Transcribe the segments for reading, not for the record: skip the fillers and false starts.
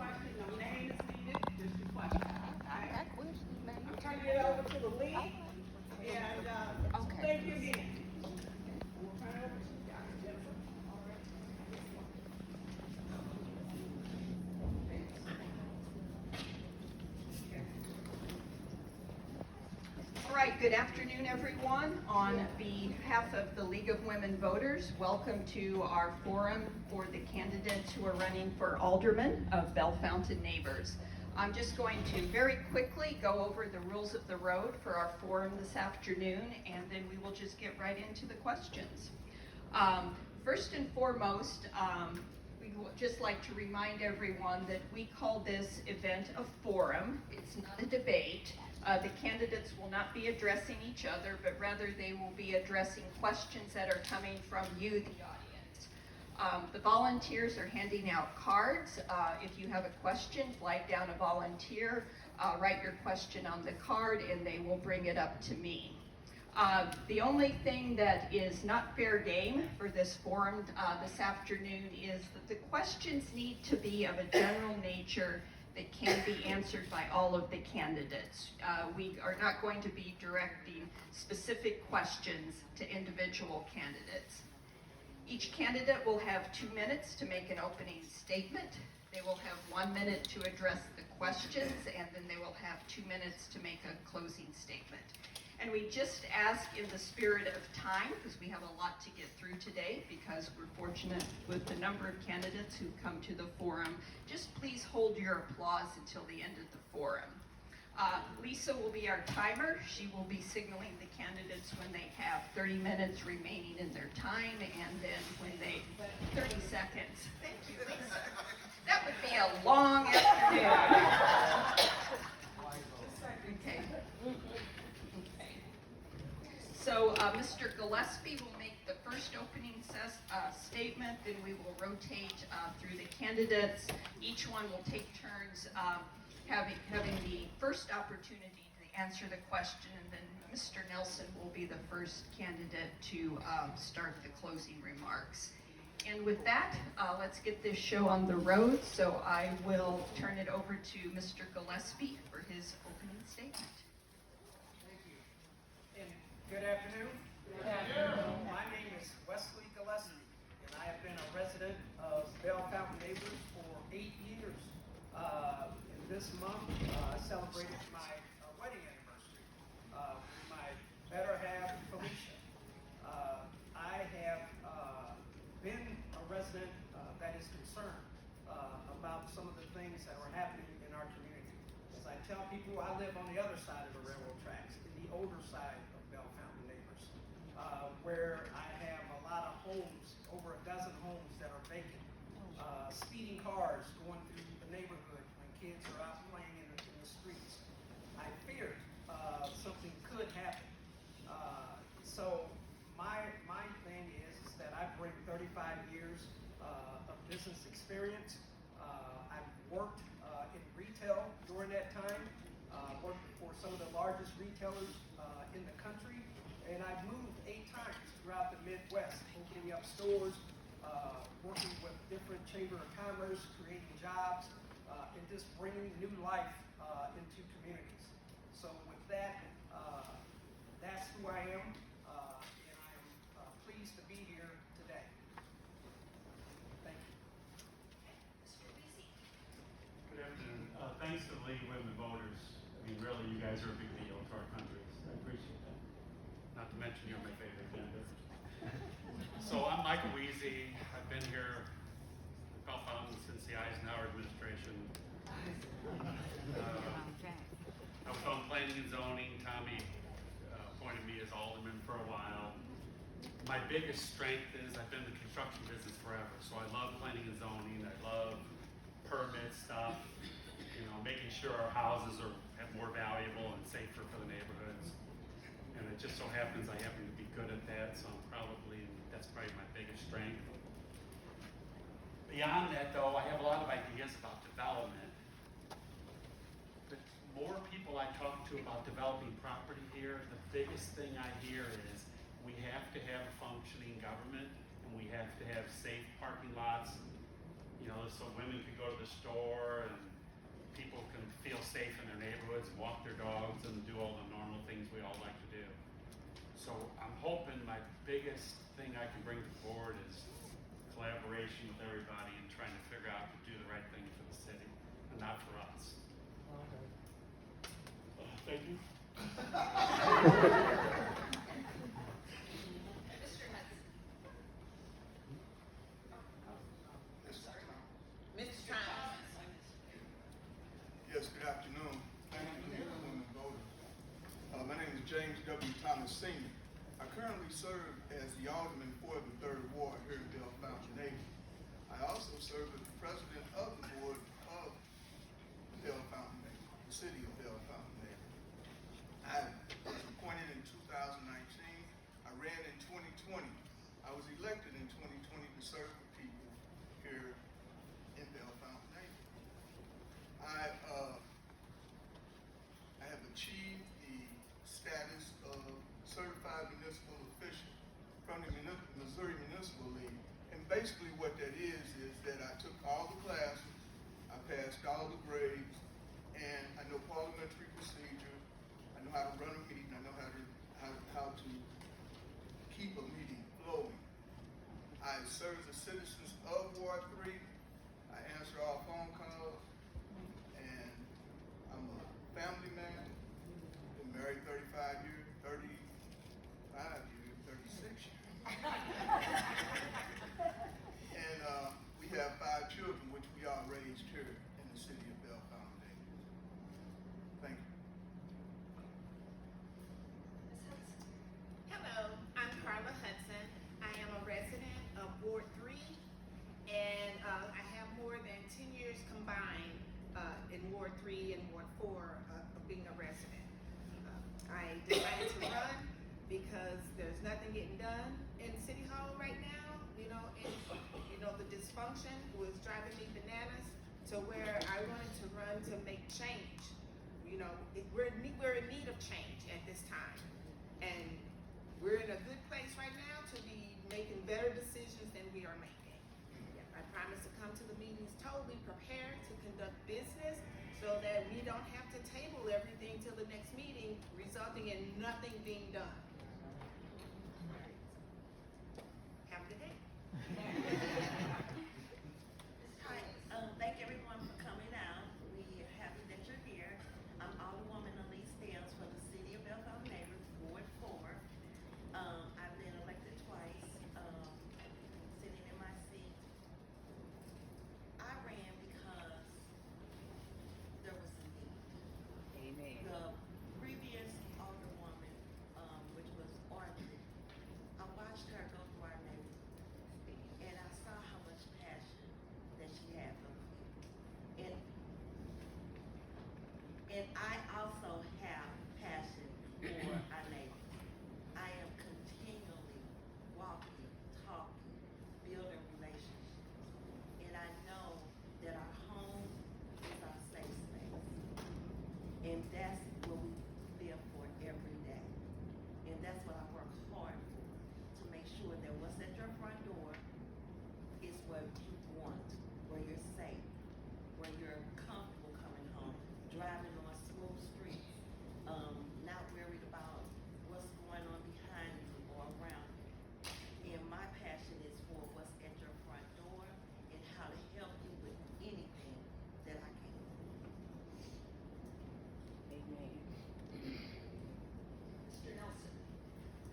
question, no name is needed, just a question, okay? I'm turning it over to the lead, and, thank you again. We'll turn it over to you, Dr. Jennifer. All right, good afternoon, everyone. On behalf of the League of Women Voters, welcome to our forum for the candidates who are running for Alderman of Bellefontaine Neighbors. I'm just going to very quickly go over the rules of the road for our forum this afternoon, and then we will just get right into the questions. First and foremost, we would just like to remind everyone that we call this event a forum. It's not a debate. The candidates will not be addressing each other, but rather they will be addressing questions that are coming from you, the audience. The volunteers are handing out cards. If you have a question, flag down a volunteer, write your question on the card, and they will bring it up to me. The only thing that is not fair game for this forum this afternoon is that the questions need to be of a general nature that can be answered by all of the candidates. We are not going to be directing specific questions to individual candidates. Each candidate will have 2 minutes to make an opening statement. They will have 1 minute to address the questions, and then they will have 2 minutes to make a closing statement. And we just ask, in the spirit of time, because we have a lot to get through today, because we're fortunate with the number of candidates who've come to the forum, just please hold your applause until the end of the forum. Lisa will be our timer. She will be signaling the candidates when they have 30 minutes remaining in their time, and then when they, 30 seconds. Thank you, Lisa. That would be a long afternoon. Okay. So Mr. Gillespie will make the first opening statement, then we will rotate through the candidates. Each one will take turns having the first opportunity to answer the question, and then Mr. Nelson will be the first candidate to start the closing remarks. And with that, let's get this show on the road. So I will turn it over to Mr. Gillespie for his opening statement. Good afternoon. Good afternoon. My name is Wesley Gillespie, and I have been a resident of Bellefontaine Neighbors for 8 years. In this month, I celebrated my wedding anniversary with my better half, Felicia. I have been a resident that is concerned about some of the things that are happening in our community. As I tell people, I live on the other side of the railroad tracks, in the older side of Bellefontaine Neighbors, where I have a lot of homes, over a dozen homes that are vacant. Speeding cars going through the neighborhood when kids are out playing in the streets. I feared something could happen. So my thing is that I bring 35 years of business experience. I've worked in retail during that time, worked for some of the largest retailers in the country, and I've moved 8 times throughout the Midwest, opening up stores, working with different chamber of commerce, creating jobs, and just bringing new life into communities. So with that, that's who I am, and I am pleased to be here today. Thank you. Good afternoon. Thanks to the League of Women Voters. I mean, really, you guys are a big deal to our country. So I appreciate that. Not to mention you're my favorite candidate. So I'm Michael Weezy. I've been here at Bellefontaine since the Eisenhower administration. I was on planning and zoning. Tommy appointed me as alderman for a while. My biggest strength is I've been in the construction business forever. So I love planning and zoning. I love permit stuff, you know, making sure our houses are more valuable and safer for the neighborhoods. And it just so happens I happen to be good at that, so that's probably my biggest strength. Beyond that, though, I have a lot of ideas about development. The more people I talk to about developing property here, the biggest thing I hear is we have to have a functioning government, and we have to have safe parking lots. so women can go to the store and people can feel safe in their neighborhoods and walk their dogs and do all the normal things we all like to do. So I'm hoping my biggest thing I can bring forward is collaboration with everybody and trying to figure out to do the right thing for the city and not for us. Thank you. Mr. Thomas. Yes, good afternoon. Thank you, League of Women Voters. My name is James W. Thomas Sr. I currently serve as the Alderman for the 3rd Ward here in Bellefontaine. I also serve as the President of the Board of Bellefontaine, the City of Bellefontaine. I was appointed in 2019. I ran in 2020. I was elected in 2020 to serve the people here in Bellefontaine. I have achieved the status of certified municipal official from the Missouri Municipal League. And basically what that is that I took all the classes, I passed all the grades, and I know parliamentary procedure, I know how to run a meeting, I know how to keep a meeting flowing. I serve as a citizen of Ward 3. I answer all phone calls, and I'm a family man. Been married 35 years, 36 years. And we have 5 children, which we all raised here in the city of Bellefontaine. Thank you. Hello, I'm Carla Hudson. I am a resident of Ward 3, and I have more than 10 years combined in Ward 3 and Ward 4 of being a resident. I decided to run because there's nothing getting done in City Hall right now. The dysfunction was driving me bananas to where I wanted to run to make change. We're in need of change at this time, and we're in a good place right now to be making better decisions than we are making. I promise to come to the meetings totally prepared to conduct business so that we don't have to table everything till the next meeting, resulting in nothing being done. Have a good day. Hi, thank everyone for coming out. We are happy that you're here. I'm Alderwoman Elise Dales for the City of Bellefontaine, Ward 4. I've been elected twice, sitting in my seat. I ran because there was a need. Amen. The previous Alderwoman, which was Audrey, I watched her go through our neighborhood, and I saw how much passion that she had for the people. And I also have passion for our neighbors. I am continually walking, talking, building relationships. And I know that our home is our safe space. And that's what we live for every day. And that's what I work hard for, to make sure that what's at your front door is what you want, where you're safe, where you're comfortable coming home, driving on smooth streets, not worried about what's going on behind you or around you. And my passion is for what's at your front door and how to help you with anything that I can. Amen. Mr. Nelson.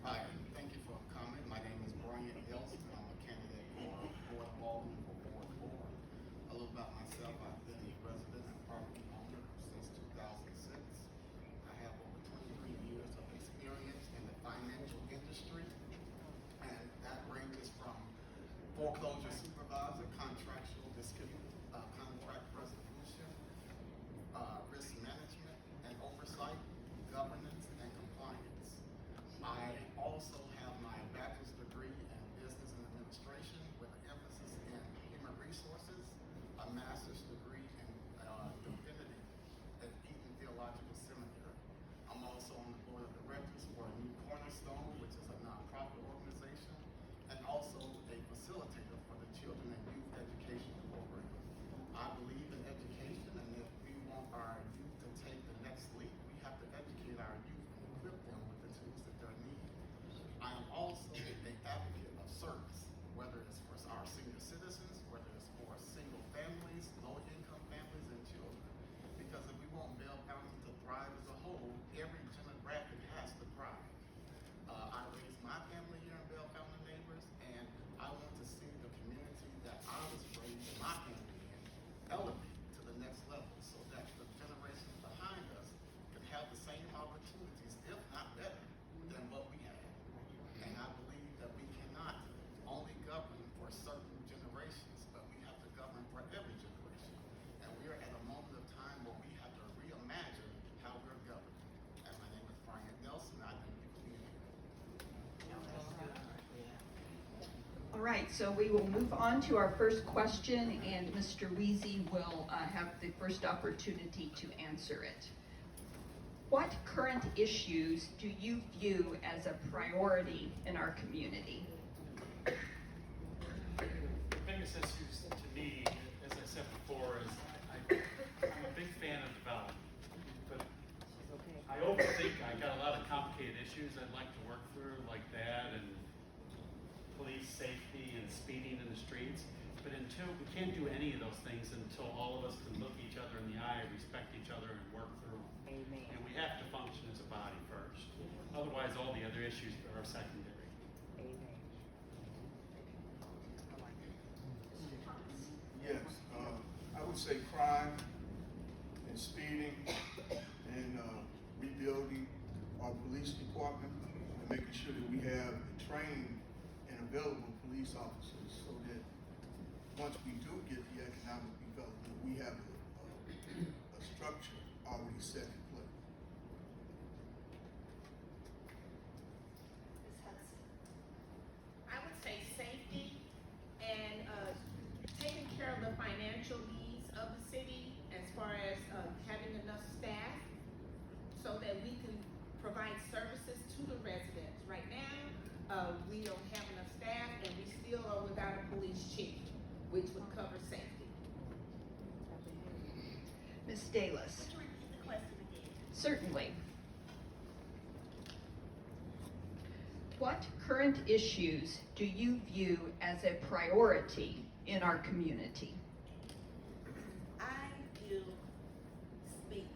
Hi, thank you for coming. My name is Brian Nelson. I'm a candidate for Board of Alderman for Ward 4. A little about myself. I've been a resident and property owner since 2006. I have over 23 years of experience in the financial industry, and that ranges from foreclosure supervisor, contractual dispute, contract resolution, risk management and oversight, governance and compliance. I also have my bachelor's degree in business and administration with an emphasis in human resources, a master's degree in divinity at Eton Theological Seminary. I'm also on the board of directors for a New Cornerstone, which is a nonprofit organization, and also a facilitator for the Children and Youth Education Program. All right, so we will move on to our first question, and Mr. Weezy will have the first opportunity to answer it. What current issues do you view as a priority in our community? The biggest issues to me, as I said before, is I'm a big fan of development, but I overthink. I got a lot of complicated issues I'd like to work through, like that, and police safety and speeding in the streets. But until we can't do any of those things until all of us can look each other in the eye, respect each other, and work through them. Amen. And we have to function as a body first. Otherwise, all the other issues are secondary. Amen. Yes, I would say crime and speeding and rebuilding our police department and making sure that we have trained and available police officers so that once we do get the economic development, we have a structure already set in place. I would say safety and taking care of the financial needs of the city as far as having enough staff so that we can provide services to the residents. Right now, we don't have enough staff and we still are without a police chief, which would cover safety. Ms. Dalis. Could you repeat the question again? Certainly. What current issues do you view as a priority in our community? I view speeding,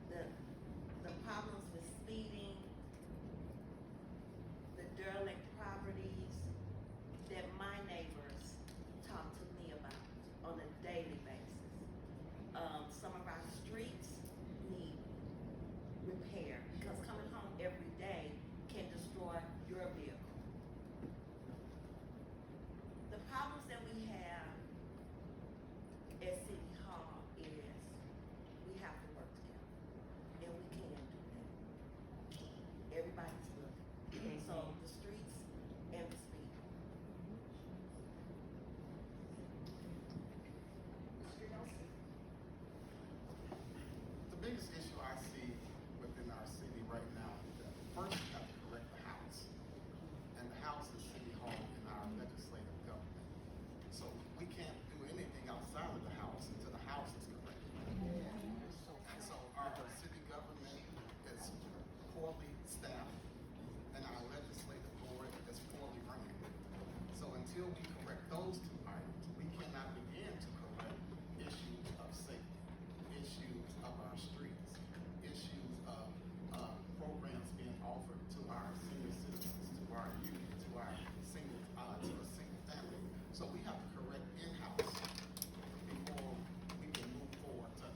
the problems with speeding, the derelict properties that my neighbors talk to me about on a daily basis. Some of our streets need repair because coming home every day can destroy your vehicle. The problems that we have at City Hall is we have to work together, and we can do that. Everybody's looking. So the streets and the speed. Mr. Nelson. The biggest issue I see within our city right now is that first we have to correct the house. And the house is City Hall in our legislative government. So we can't do anything outside of the house until the house is corrected. And so our city government is poorly staffed and our legislative board is poorly run. So until we correct those two items, we cannot begin to correct issues of safety, issues of our streets, issues of programs being offered to our senior citizens, to our youth, to our single, to a single family. So we have to correct in-house before we can move forward to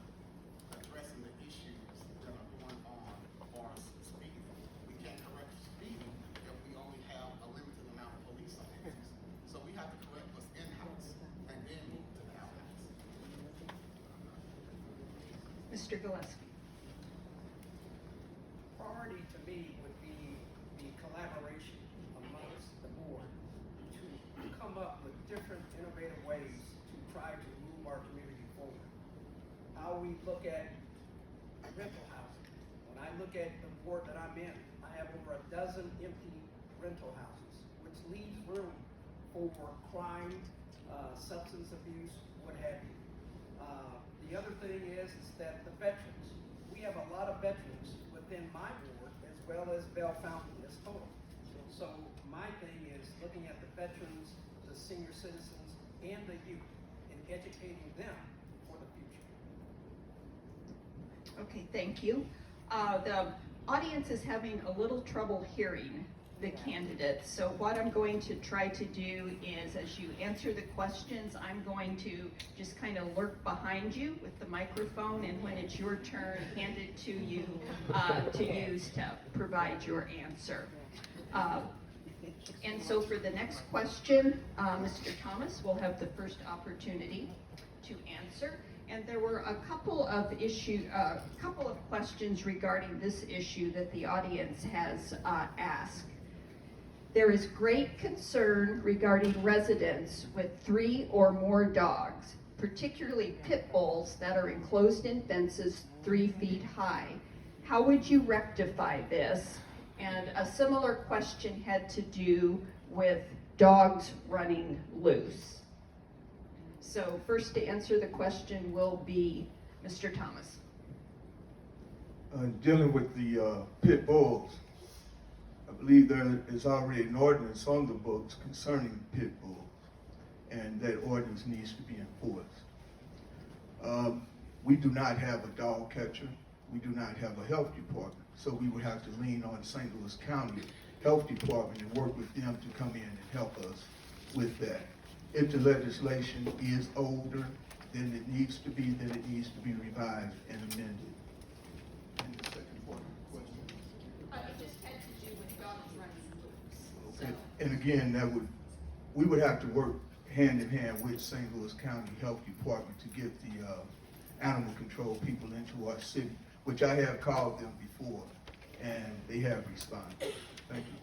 addressing the issues that are going on or speeding. We can't correct speeding if we only have a limited amount of police officers. So we have to correct what's in-house and then move to the outhouse. Mr. Gillespie. Priority to me would be the collaboration amongst the board to come up with different innovative ways to try to move our community forward. How we look at rental housing. When I look at the board that I'm in, I have over a dozen empty rental houses, which leaves room for crime, substance abuse, what have you. The other thing is that the veterans, we have a lot of veterans within my board as well as Bellefontaine as total. So my thing is looking at the veterans, the senior citizens, and the youth and educating them for the future. Okay, thank you. The audience is having a little trouble hearing the candidates. So what I'm going to try to do is, as you answer the questions, I'm going to just kind of lurk behind you with the microphone, and when it's your turn, hand it to you to use to provide your answer. And so for the next question, Mr. Thomas will have the first opportunity to answer. And there were a couple of questions regarding this issue that the audience has asked. There is great concern regarding residents with 3 or more dogs, particularly pit bulls that are enclosed in fences 3 feet high. How would you rectify this? And a similar question had to do with dogs running loose. So first to answer the question will be Mr. Thomas. Dealing with the pit bulls, I believe there is already an ordinance on the books concerning pit bulls, and that ordinance needs to be enforced. We do not have a dog catcher. We do not have a health department, so we would have to lean on St. Louis County Health Department and work with them to come in and help us with that. If the legislation is older than it needs to be, then it needs to be revised and amended. And the second part of the question? It just had to do with dogs running loose. Okay. And again, we would have to work hand in hand with St. Louis County Health Department to get the animal control people into our city, which I have called them before, and they have responded. Thank you.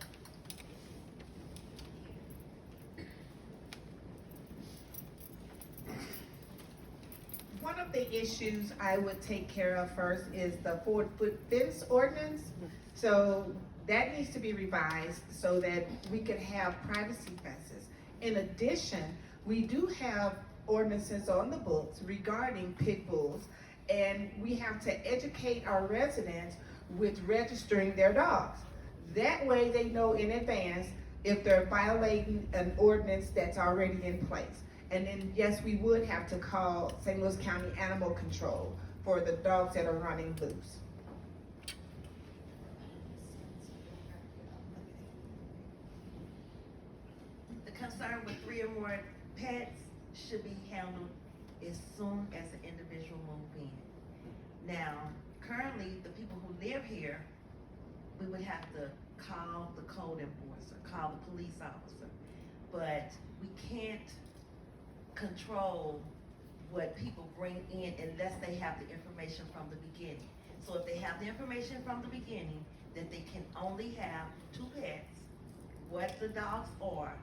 One of the issues I would take care of first is the 4-foot fence ordinance. So that needs to be revised so that we can have privacy fences. In addition, we do have ordinances on the books regarding pit bulls, and we have to educate our residents with registering their dogs. That way they know in advance if they're violating an ordinance that's already in place. And then, yes, we would have to call St. Louis County Animal Control for the dogs that are running loose. The concern with 3 or more pets should be handled as soon as the individual move in. Now, currently, the people who live here, we would have to call the code enforcer, call the police officer, but we can't control what people bring in unless they have the information from the beginning. So if they have the information from the beginning that they can only have 2 pets, what the dogs are,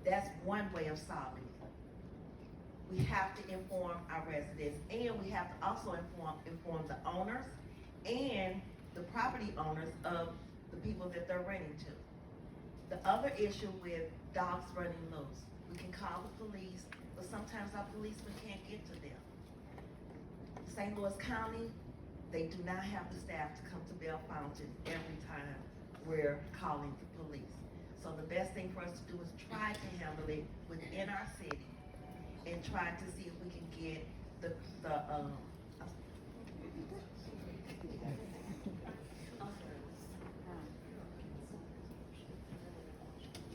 that's one way of solving it. We have to inform our residents, and we have to also inform the owners and the property owners of the people that they're renting to. The other issue with dogs running loose, we can call the police, but sometimes our policemen can't get to them. St. Louis County, they do not have the staff to come to Bellefontaine every time we're calling the police. So the best thing for us to do is try to handle it within our city and try to see if we can get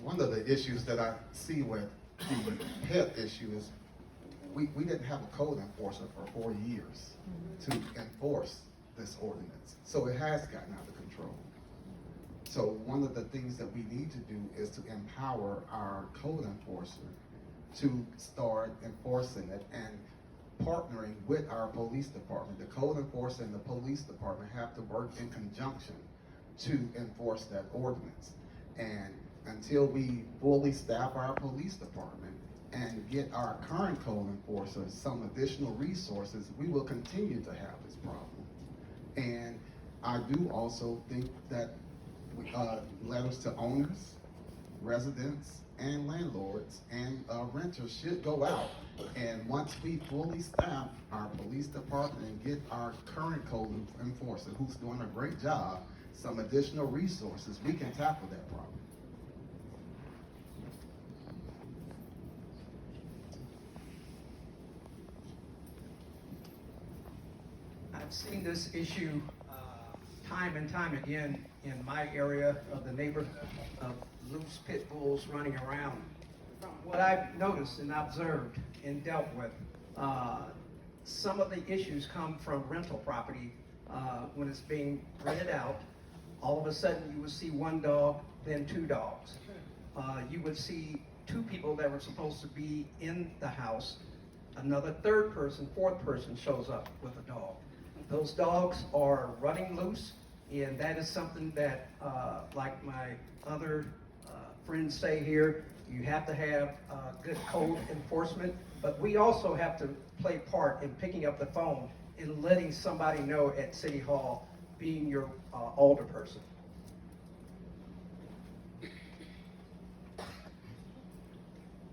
One of the issues that I see with the pet issue is we didn't have a code enforcer for 4 years to enforce this ordinance. So it has gotten out of control. So one of the things that we need to do is to empower our code enforcer to start enforcing it and partnering with our police department. The code enforcer and the police department have to work in conjunction to enforce that ordinance. And until we fully staff our police department and get our current code enforcers some additional resources, we will continue to have this problem. And I do also think that letters to owners, residents, and landlords and renters should go out. And once we fully staff our police department and get our current code enforcer, who's doing a great job, some additional resources, we can tackle that problem. I've seen this issue time and time again in my area of the neighborhood of loose pit bulls running around. From what I've noticed and observed and dealt with, some of the issues come from rental property when it's being rented out. All of a sudden you would see 1 dog, then 2 dogs. You would see 2 people that were supposed to be in the house. Another 3rd person, 4th person shows up with a dog. Those dogs are running loose, and that is something that, like my other friends say here, you have to have good code enforcement, but we also have to play part in picking up the phone and letting somebody know at City Hall, being your alderperson. Do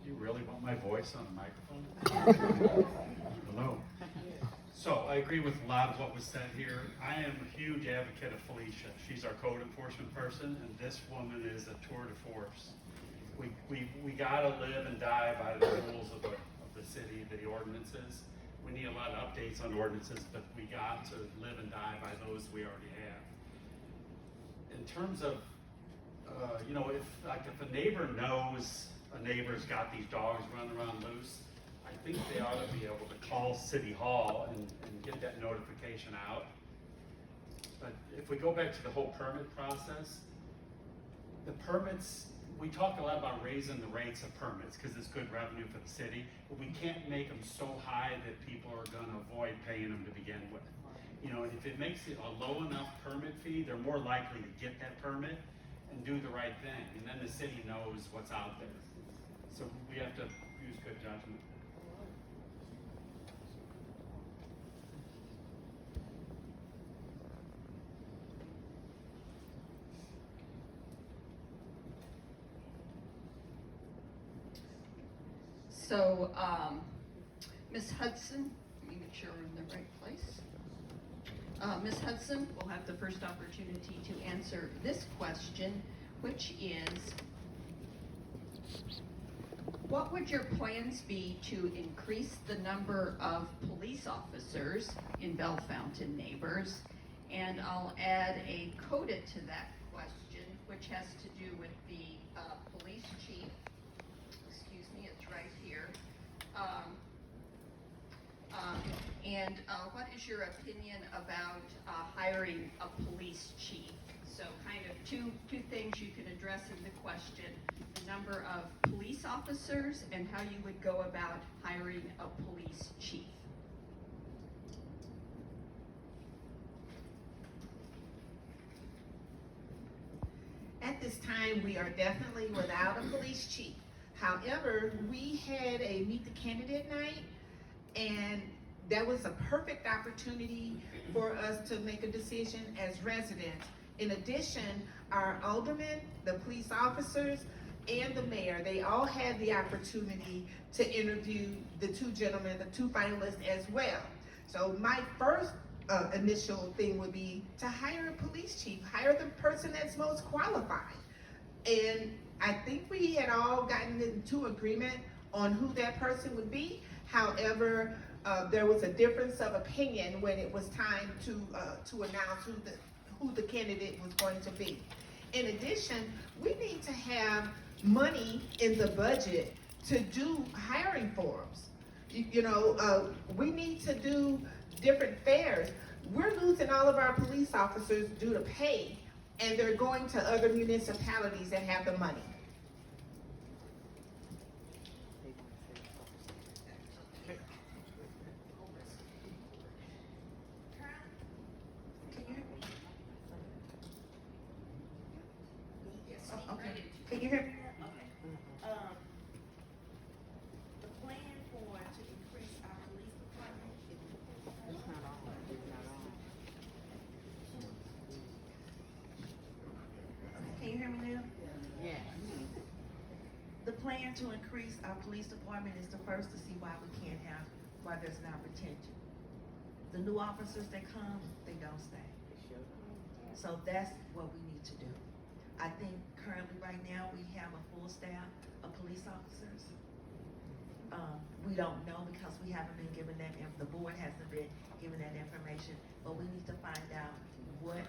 you really want my voice on a microphone? Hello. So I agree with a lot of what was said here. I am a huge advocate of Felicia. She's our code enforcement person, and this woman is a tour de force. We gotta live and die by the rules of the city, the ordinances. We need a lot of updates on ordinances, but we got to live and die by those we already have. In terms of, if a neighbor knows a neighbor's got these dogs running around loose, I think they ought to be able to call City Hall and get that notification out. But if we go back to the whole permit process, the permits, we talk a lot about raising the rates of permits because it's good revenue for the city, but we can't make them so high that people are gonna avoid paying them to begin with. You know, if it makes it a low enough permit fee, they're more likely to get that permit and do the right thing, and then the city knows what's out there. So we have to use good judgment. So, Ms. Hudson, let me make sure we're in the right place. Ms. Hudson will have the first opportunity to answer this question, which is, what would your plans be to increase the number of police officers in Bellefontaine neighbors? And I'll add a coda to that question, which has to do with the police chief. Excuse me, it's right here. What is your opinion about hiring a police chief? So kind of two things you can address in the question: the number of police officers and how you would go about hiring a police chief. At this time, we are definitely without a police chief. However, we had a meet the candidate night, and that was a perfect opportunity for us to make a decision as residents. In addition, our aldermen, the police officers, and the mayor, they all had the opportunity to interview the two gentlemen, the two finalists as well. So my first initial thing would be to hire a police chief, hire the person that's most qualified. And I think we had all gotten into agreement on who that person would be. However, there was a difference of opinion when it was time to announce who the candidate was going to be. In addition, we need to have money in the budget to do hiring forums. We need to do different fairs. We're losing all of our police officers due to pay, and they're going to other municipalities that have the money. Can you hear me? The plan to increase our police department. Can you hear me now? Yeah. The plan to increase our police department is the first to see why there's not retention. The new officers that come, they don't stay. So that's what we need to do. I think currently right now we have a full staff of police officers. We don't know because we haven't been given that, the board hasn't been given that information, but we need to find out why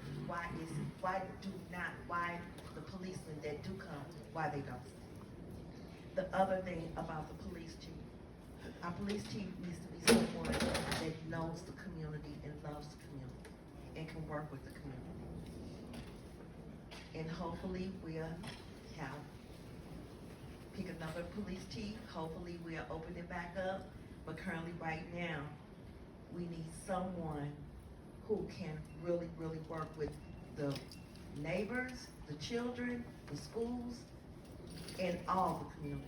the policemen that do come, why they don't stay. The other thing about the police chief, our police chief needs to be someone that knows the community and loves the community and can work with the community. And hopefully we'll pick another police chief. Hopefully we'll open it back up. But currently right now, we need someone who can really, really work with the neighbors, the children, the schools, in all the communities.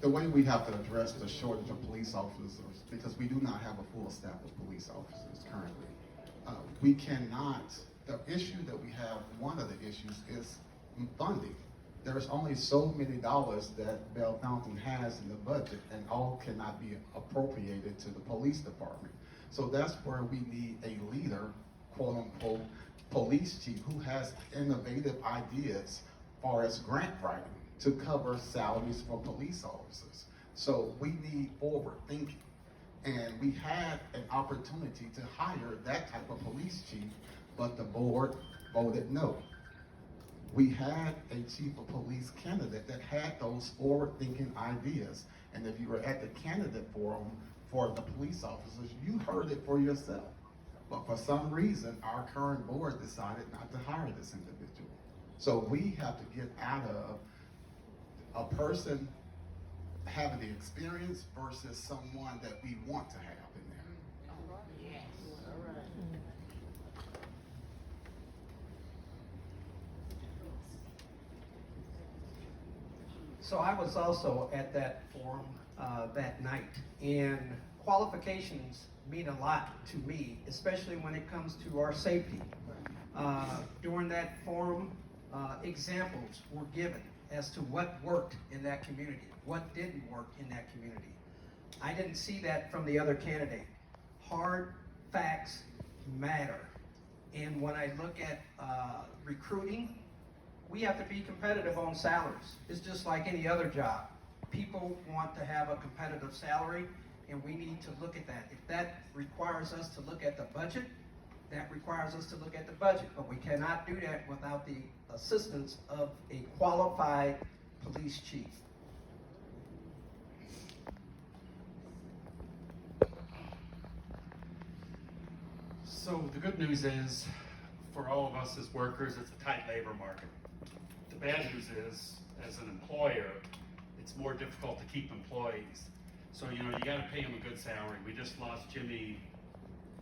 The way we have to address the shortage of police officers, because we do not have a full staff of police officers currently. We cannot, the issue that we have, one of the issues is funding. There's only so many dollars that Bellefontaine has in the budget, and all cannot be appropriated to the police department. So that's where we need a leader, quote unquote, police chief who has innovative ideas as far as grant writing to cover salaries for police officers. So we need forward thinking. And we had an opportunity to hire that type of police chief, but the board voted no. We had a chief of police candidate that had those forward-thinking ideas. And if you were at the candidate forum for the police officers, you heard it for yourself. But for some reason, our current board decided not to hire this individual. So we have to get out of a person having the experience versus someone that we want to have in there. So I was also at that forum that night, and qualifications mean a lot to me, especially when it comes to our safety. During that forum, examples were given as to what worked in that community, what didn't work in that community. I didn't see that from the other candidate. Hard facts matter. And when I look at recruiting, we have to be competitive on salaries. It's just like any other job. People want to have a competitive salary, and we need to look at that. If that requires us to look at the budget, that requires us to look at the budget. But we cannot do that without the assistance of a qualified police chief. So the good news is, for all of us as workers, it's a tight labor market. The bad news is, as an employer, it's more difficult to keep employees. So, you gotta pay them a good salary. We just lost Jimmy,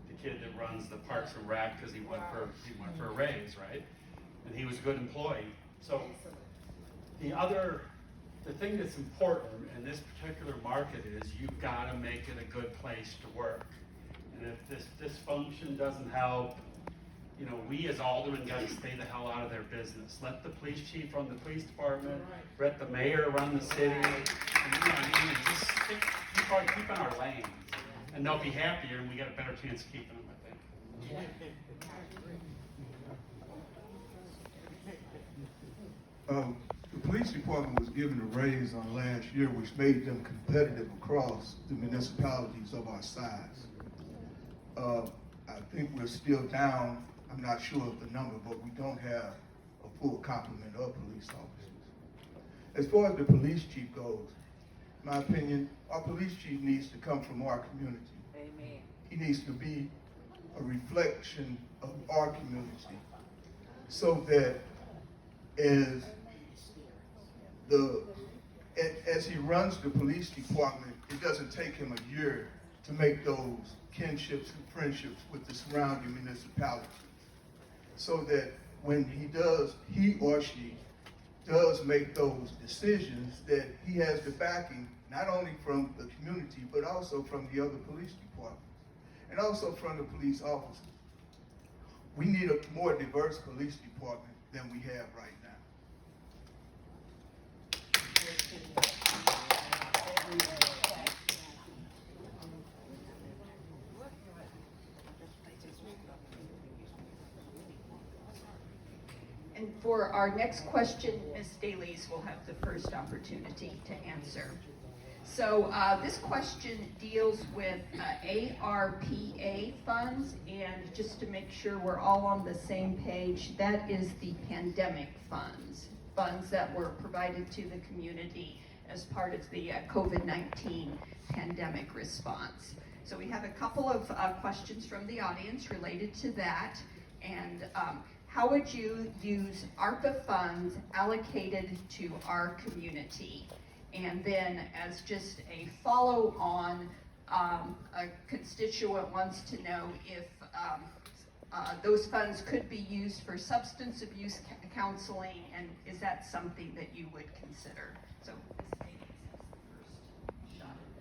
the kid that runs the Parks and Rec, because he went for a raise, right? And he was a good employee. So the thing that's important in this particular market is you've gotta make it a good place to work. And if this dysfunction doesn't help, we as aldermen got to stay the hell out of their business. Let the police chief run the police department, let the mayor run the city, and just keep in our lanes. And they'll be happier, and we got a better chance of keeping them, I think. The police department was given a raise on last year, which made them competitive across the municipalities of our size. I think we're still down, I'm not sure of the number, but we don't have a full complement of police officers. As far as the police chief goes, in my opinion, our police chief needs to come from our community. Amen. He needs to be a reflection of our community, so that as he runs the police department, it doesn't take him a year to make those kinships and friendships with the surrounding municipalities. So that when he or she does make those decisions, that he has the backing, not only from the community, but also from the other police departments, and also from the police officers. We need a more diverse police department than we have right now. And for our next question, Ms. Dailies will have the first opportunity to answer. So this question deals with ARPA funds, and just to make sure we're all on the same page, that is the pandemic funds that were provided to the community as part of the COVID-19 pandemic response. So we have a couple of questions from the audience related to that, and how would you use ARPA funds allocated to our community? And then as just a follow-on, A constituent wants to know if those funds could be used for substance abuse counseling, and is that something that you would consider? So Ms. Davies has the first shot at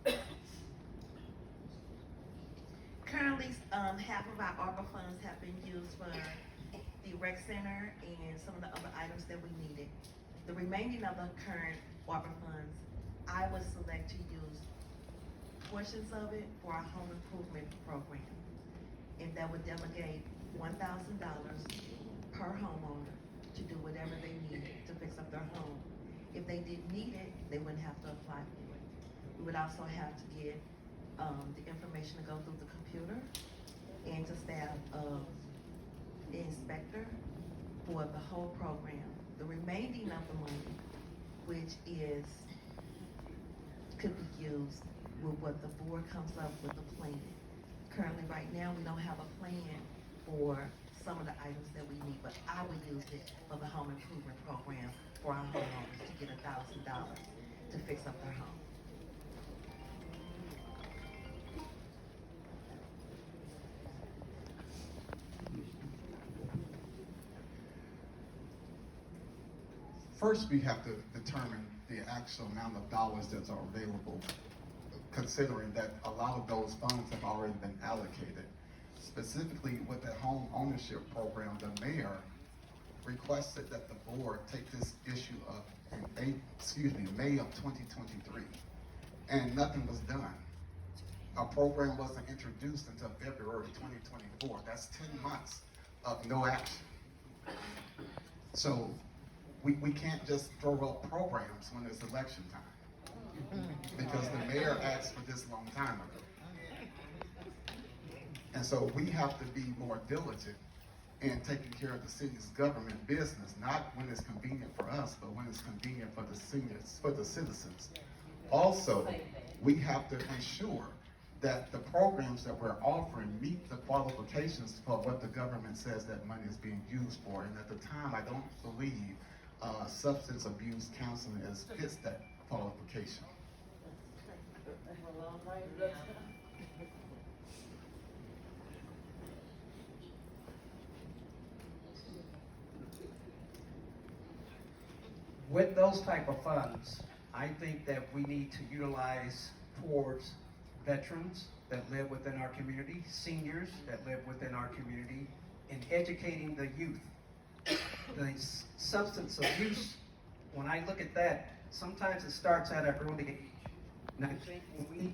that. Currently, half of our ARPA funds have been used for the rec center and some of the other items that we needed. The remaining of the current ARPA funds, I would select to use portions of it for our home improvement program. And that would delegate $1,000 per homeowner to do whatever they needed to fix up their home. If they didn't need it, they wouldn't have to apply for it. We would also have to get the information to go through the computer and to staff the inspector for the whole program. The remaining of the money, which could be used with what the board comes up with a plan. Currently, right now, we don't have a plan for some of the items that we need, but I would use it for the home improvement program for our homeowners to get $1,000 to fix up their home. First, we have to determine the actual amount of dollars that are available, considering that a lot of those funds have already been allocated. Specifically with the home ownership program, the mayor requested that the board take this issue up in May of 2023, and nothing was done. Our program wasn't introduced until February 2024. That's 10 months of no action. So we can't just throw up programs when it's election time, because the mayor asked for this a long time ago. And so we have to be more diligent in taking care of the city's government business, not when it's convenient for us, but when it's convenient for the seniors, for the citizens. Also, we have to ensure that the programs that we're offering meet the qualifications for what the government says that money is being used for. And at the time, I don't believe substance abuse counseling fits that qualification. With those type of funds, I think that we need to utilize towards veterans that live within our community, seniors that live within our community, and educating the youth. The substance abuse, when I look at that, sometimes it starts at an early age. And I think when we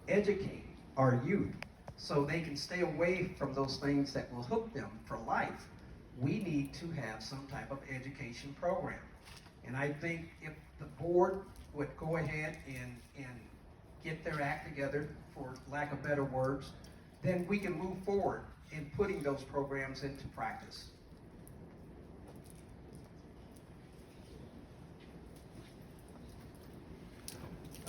educate our youth so they can stay away from those things that will hook them for life, we need to have some type of education program. And I think if the board would go ahead and get their act together, for lack of better words, then we can move forward in putting those programs into practice.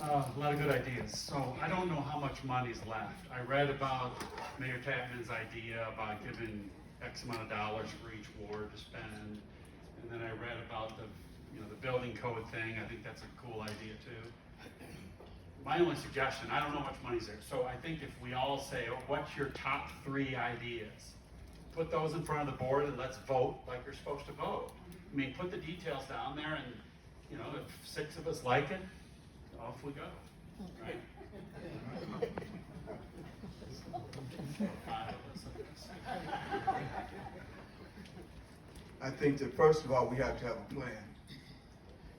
A lot of good ideas. So I don't know how much money's left. I read about Mayor Tapman's idea about giving X amount of dollars for each ward to spend. And then I read about the building code thing. I think that's a cool idea too. My only suggestion, I don't know how much money's there. So I think if we all say, oh, what's your top 3 ideas? Put those in front of the board and let's vote like you're supposed to vote. I mean, put the details down there, and if 6 of us like it, off we go, right? 5 of us, I guess. I think that first of all, we have to have a plan.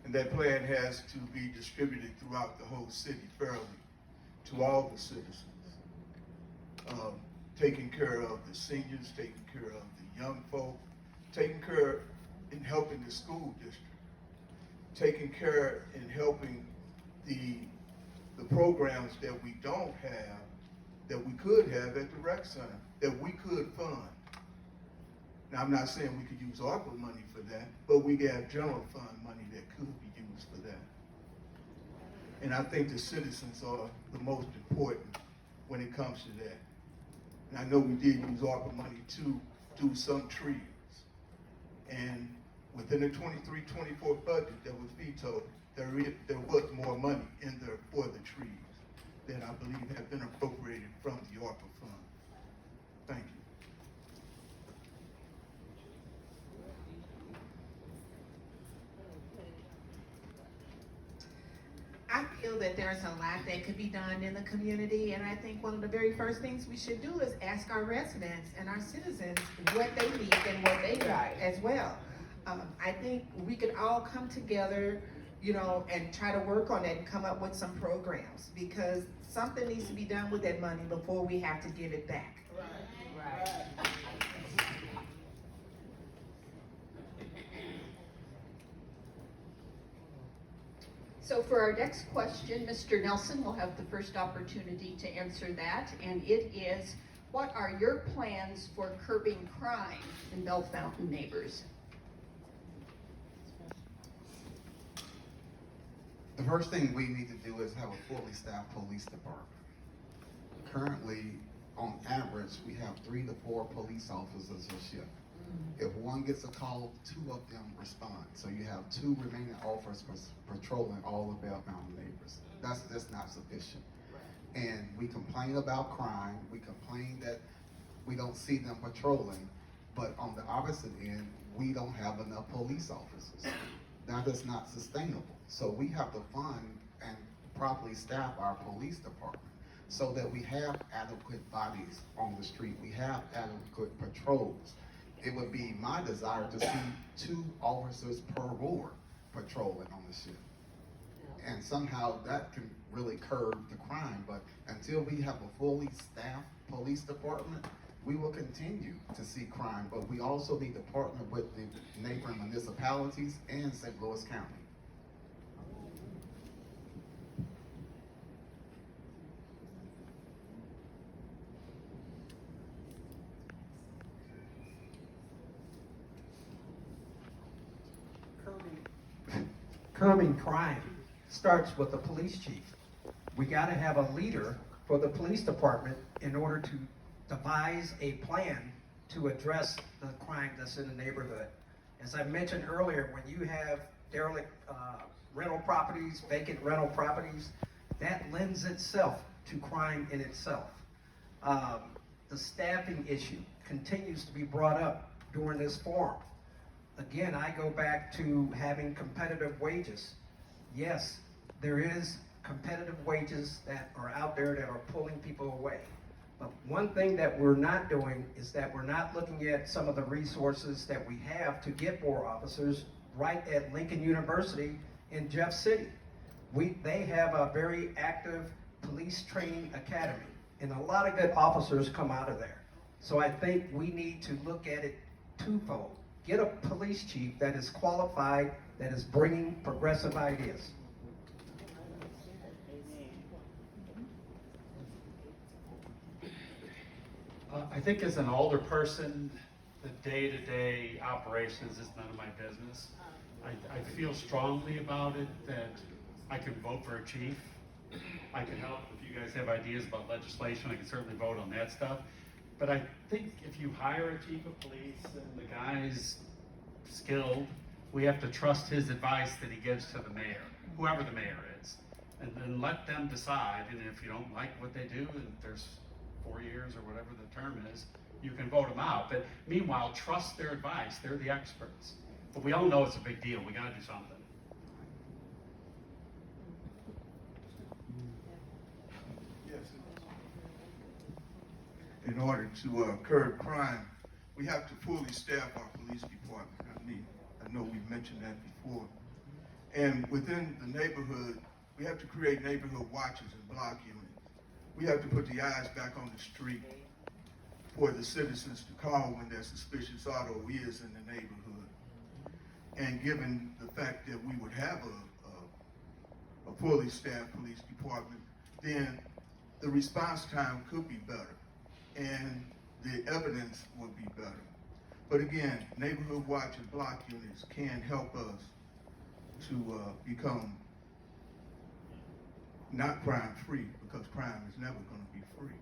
And that plan has to be distributed throughout the whole city fairly to all the citizens. Taking care of the seniors, taking care of the young folk, taking care in helping the school district, taking care in helping the programs that we don't have, that we could have at the rec center, that we could fund. Now, I'm not saying we could use ARPA money for that, but we have general fund money that could be used for that. And I think the citizens are the most important when it comes to that. And I know we did use ARPA money to do some trees, And within the 23-24 budget that was vetoed, there was more money in there for the trees that I believe have been appropriated from the ARPA fund. Thank you. I feel that there's a lot that could be done in the community, and I think one of the very first things we should do is ask our residents and our citizens what they need and what they need as well. I think we could all come together, you know, and try to work on it and come up with some programs, because something needs to be done with that money before we have to give it back. So for our next question, Mr. Nelson will have the first opportunity to answer that, and it is, what are your plans for curbing crime in Bellefontaine neighbors? The first thing we need to do is have a fully staffed police department. Currently, on average, we have 3 to 4 police officers a shift. If one gets a call, 2 of them respond. So you have 2 remaining officers patrolling all of Bellefontaine neighbors. That's just not sufficient. And we complain about crime. We complain that we don't see them patrolling. But on the opposite end, we don't have enough police officers. That is not sustainable. So we have to fund and properly staff our police department so that we have adequate bodies on the street. We have adequate patrols. It would be my desire to see 2 officers per ward patrolling on the shift. And somehow that can really curb the crime, but until we have a fully staffed police department, we will continue to see crime, but we also need to partner with the neighboring municipalities and St. Louis County. Curbing crime starts with the police chief. We got to have a leader for the police department in order to devise a plan to address the crime that's in the neighborhood. As I mentioned earlier, when you have derelict rental properties, vacant rental properties, that lends itself to crime in itself. The staffing issue continues to be brought up during this forum. Again, I go back to having competitive wages. Yes, there is competitive wages that are out there that are pulling people away. But one thing that we're not doing is that we're not looking at some of the resources that we have to get more officers right at Lincoln University in Jeff City. They have a very active police training academy, and a lot of good officers come out of there. So I think we need to look at it twofold. Get a police chief that is qualified, that is bringing progressive ideas. I think as an older person, the day-to-day operations is none of my business. I feel strongly about it that I can vote for a chief. I can help if you guys have ideas about legislation. I can certainly vote on that stuff. But I think if you hire a chief of police and the guy's skilled, we have to trust his advice that he gives to the mayor, whoever the mayor is, and then let them decide. And if you don't like what they do, and there's 4 years or whatever the term is, you can vote them out. But meanwhile, trust their advice. They're the experts. But we all know it's a big deal. We got to do something. In order to curb crime, we have to fully staff our police department. I know we've mentioned that before. And within the neighborhood, we have to create neighborhood watches and block units. We have to put the eyes back on the street for the citizens to call when their suspicious auto is in the neighborhood. And given the fact that we would have a fully staffed police department, then the response time could be better and the evidence would be better. But again, neighborhood watch and block units can help us to become not crime free, because crime is never going to be free.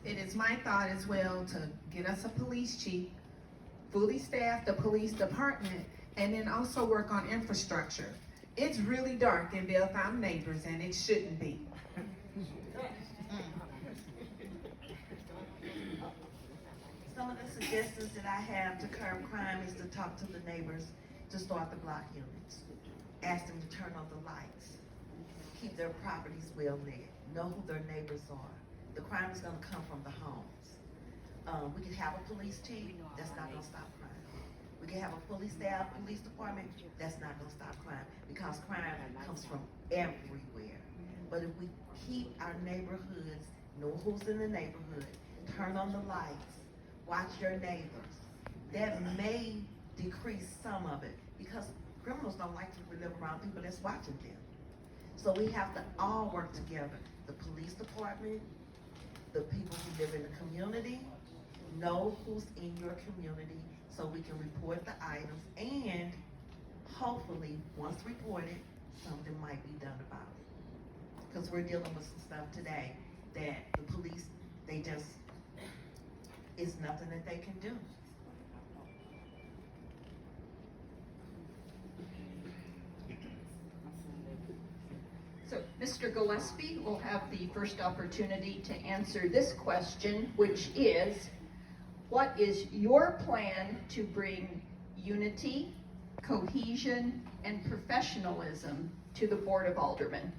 it is my thought as well to get us a police chief, fully staff the police department, and then also work on infrastructure. It's really dark in Bellefontaine neighbors, and it shouldn't be. Some of the suggestions that I have to curb crime is to talk to the neighbors to start the block units. Ask them to turn on the lights. Keep their properties well lit. Know who their neighbors are. The crime is gonna come from the homes. We could have a police chief, that's not gonna stop crime. We can have a fully staffed police department, that's not gonna stop crime, because crime comes from everywhere. But if we keep our neighborhoods, know who's in the neighborhood, turn on the lights, watch your neighbors, that may decrease some of it, because criminals don't like to live around people that's watching them. So we have to all work together, the police department, the people who live in the community, know who's in your community so we can report the items, and hopefully, once reported, something might be done about it. Because we're dealing with some stuff today that the police, it's nothing that they can do. So Mr. Gillespie will have the first opportunity to answer this question, which is, what is your plan to bring unity, cohesion, and professionalism to the Board of Aldermen?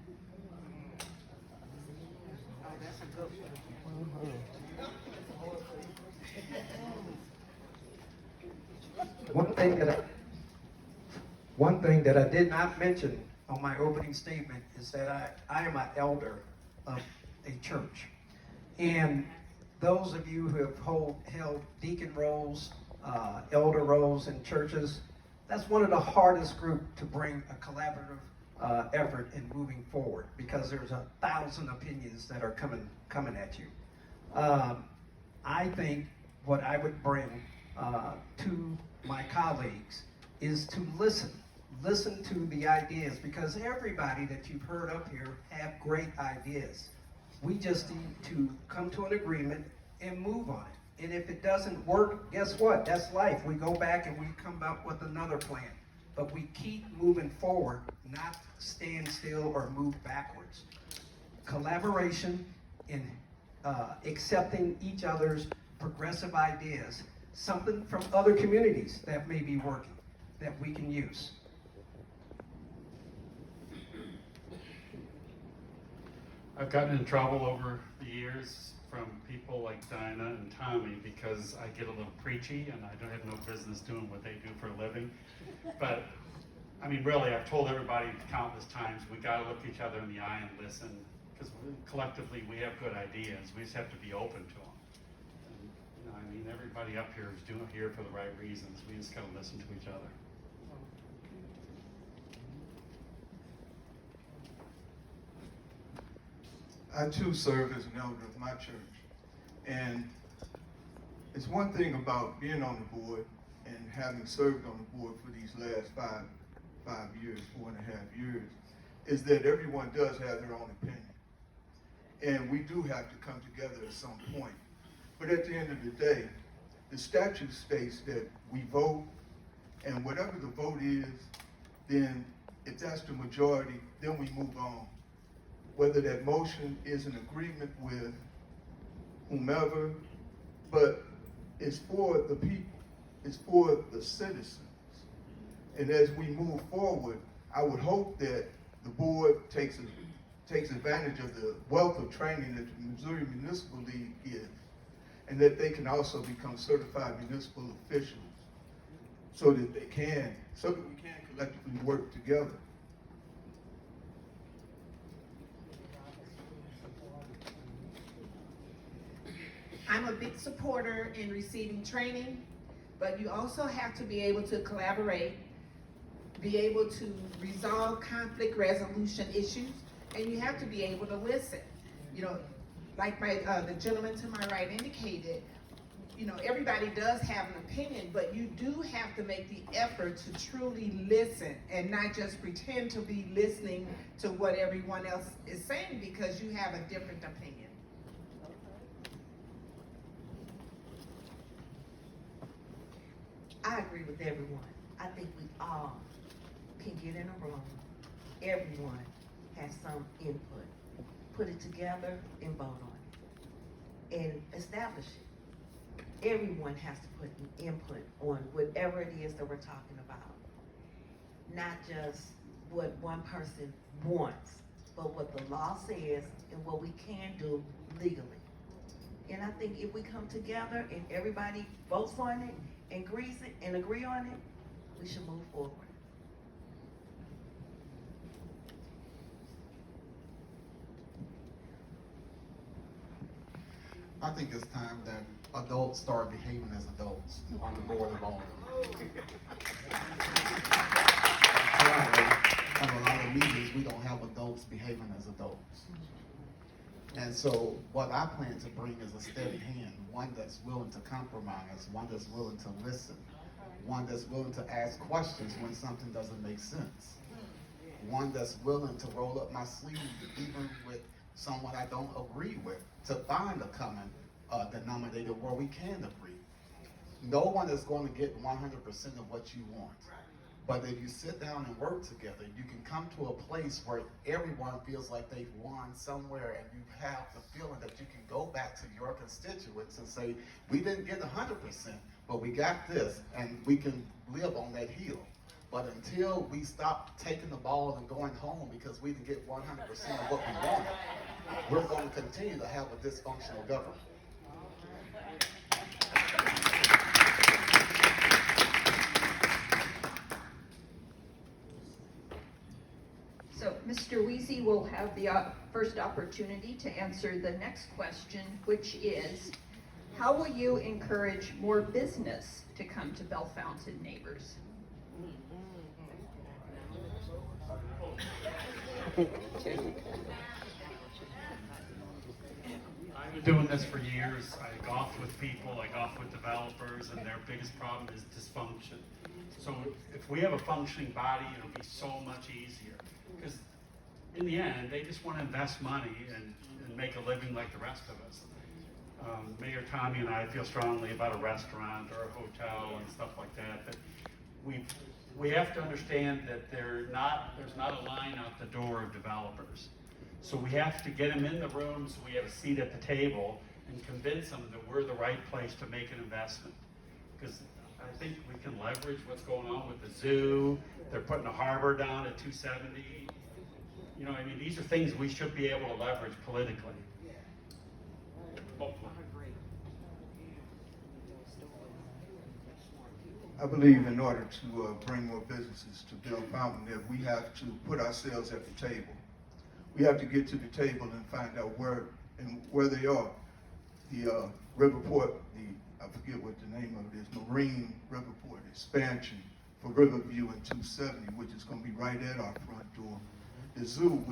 Oh, that's a good one. One thing that I did not mention on my opening statement is that I am an elder of a church. And those of you who have held deacon roles, elder roles in churches, that's one of the hardest group to bring a collaborative effort in moving forward, because there's 1,000 opinions that are coming at you. I think what I would bring to my colleagues is to listen to the ideas, because everybody that you've heard up here have great ideas. We just need to come to an agreement and move on it. And if it doesn't work, guess what? That's life. We go back and we come up with another plan. But we keep moving forward, not stand still or move backwards. Collaboration and accepting each other's progressive ideas, something from other communities that may be working, that we can use. I've gotten in trouble over the years from people like Dinah and Tommy because I get a little preachy and I don't have no business doing what they do for a living. But I mean, really, I've told everybody countless times, we gotta look each other in the eye and listen, because collectively we have good ideas. We just have to be open to them. And, you know, I mean, everybody up here is here for the right reasons. We just gotta listen to each other. I too serve as an elder of my church, and it's one thing about being on the board and having served on the board for these last 4.5 years, is that everyone does have their own opinion, and we do have to come together at some point. But at the end of the day, the statute states that we vote, and whatever the vote is, then if that's the majority, then we move on. Whether that motion is in agreement with whomever, but it's for the people, it's for the citizens. And as we move forward, I would hope that the board takes advantage of the wealth of training that the Missouri Municipal League gives, and that they can also become certified municipal officials, so that we can collectively work together. I'm a big supporter in receiving training, but you also have to be able to collaborate, be able to resolve conflict resolution issues, and you have to be able to listen. You know, like the gentleman to my right indicated, you know, everybody does have an opinion, but you do have to make the effort to truly listen and not just pretend to be listening to what everyone else is saying because you have a different opinion. I agree with everyone. I think we all can get in a room. Everyone has some input. Put it together and vote on it. And establish it. Everyone has to put an input on whatever it is that we're talking about. Not just what one person wants, but what the law says and what we can do legally. And I think if we come together and everybody votes on it and agrees it and agree on it, we should move forward. I think it's time that adults start behaving as adults on the board of Alderman. Currently, in a lot of meetings, we don't have adults behaving as adults. And so what I plan to bring is a steady hand, one that's willing to compromise, one that's willing to listen, one that's willing to ask questions when something doesn't make sense, one that's willing to roll up my sleeve even with someone I don't agree with to find a common denominator where we can agree. No one is going to get 100% of what you want. But if you sit down and work together, you can come to a place where everyone feels like they've won somewhere, and you have the feeling that you can go back to your constituents and say, we didn't get 100%, but we got this, and we can live on that hill. But until we stop taking the ball and going home because we didn't get 100% of what we wanted, we're going to continue to have a dysfunctional government. So Mr. Weezy will have the first opportunity to answer the next question, which is, how will you encourage more business to come to Bellefontaine neighbors? I've been doing this for years. I golf with people, I golf with developers, and their biggest problem is dysfunction. So if we have a functioning body, it'll be so much easier. Because in the end, they just want to invest money and make a living like the rest of us. Mayor Tommy and I feel strongly about a restaurant or a hotel and stuff like that. But we have to understand that there's not a line out the door of developers. So we have to get them in the room so we have a seat at the table and convince them that we're the right place to make an investment. Because I think we can leverage what's going on with the zoo. They're putting a harbor down at 270. You know, I mean, these are things we should be able to leverage politically. Hopefully. I believe in order to bring more businesses to Bellefontaine, that we have to put ourselves at the table. We have to get to the table and find out where they are. The Riverport, I forget what the name of it is, Marine Riverport expansion for Riverview and 270, which is going to be right at our front door. The zoo,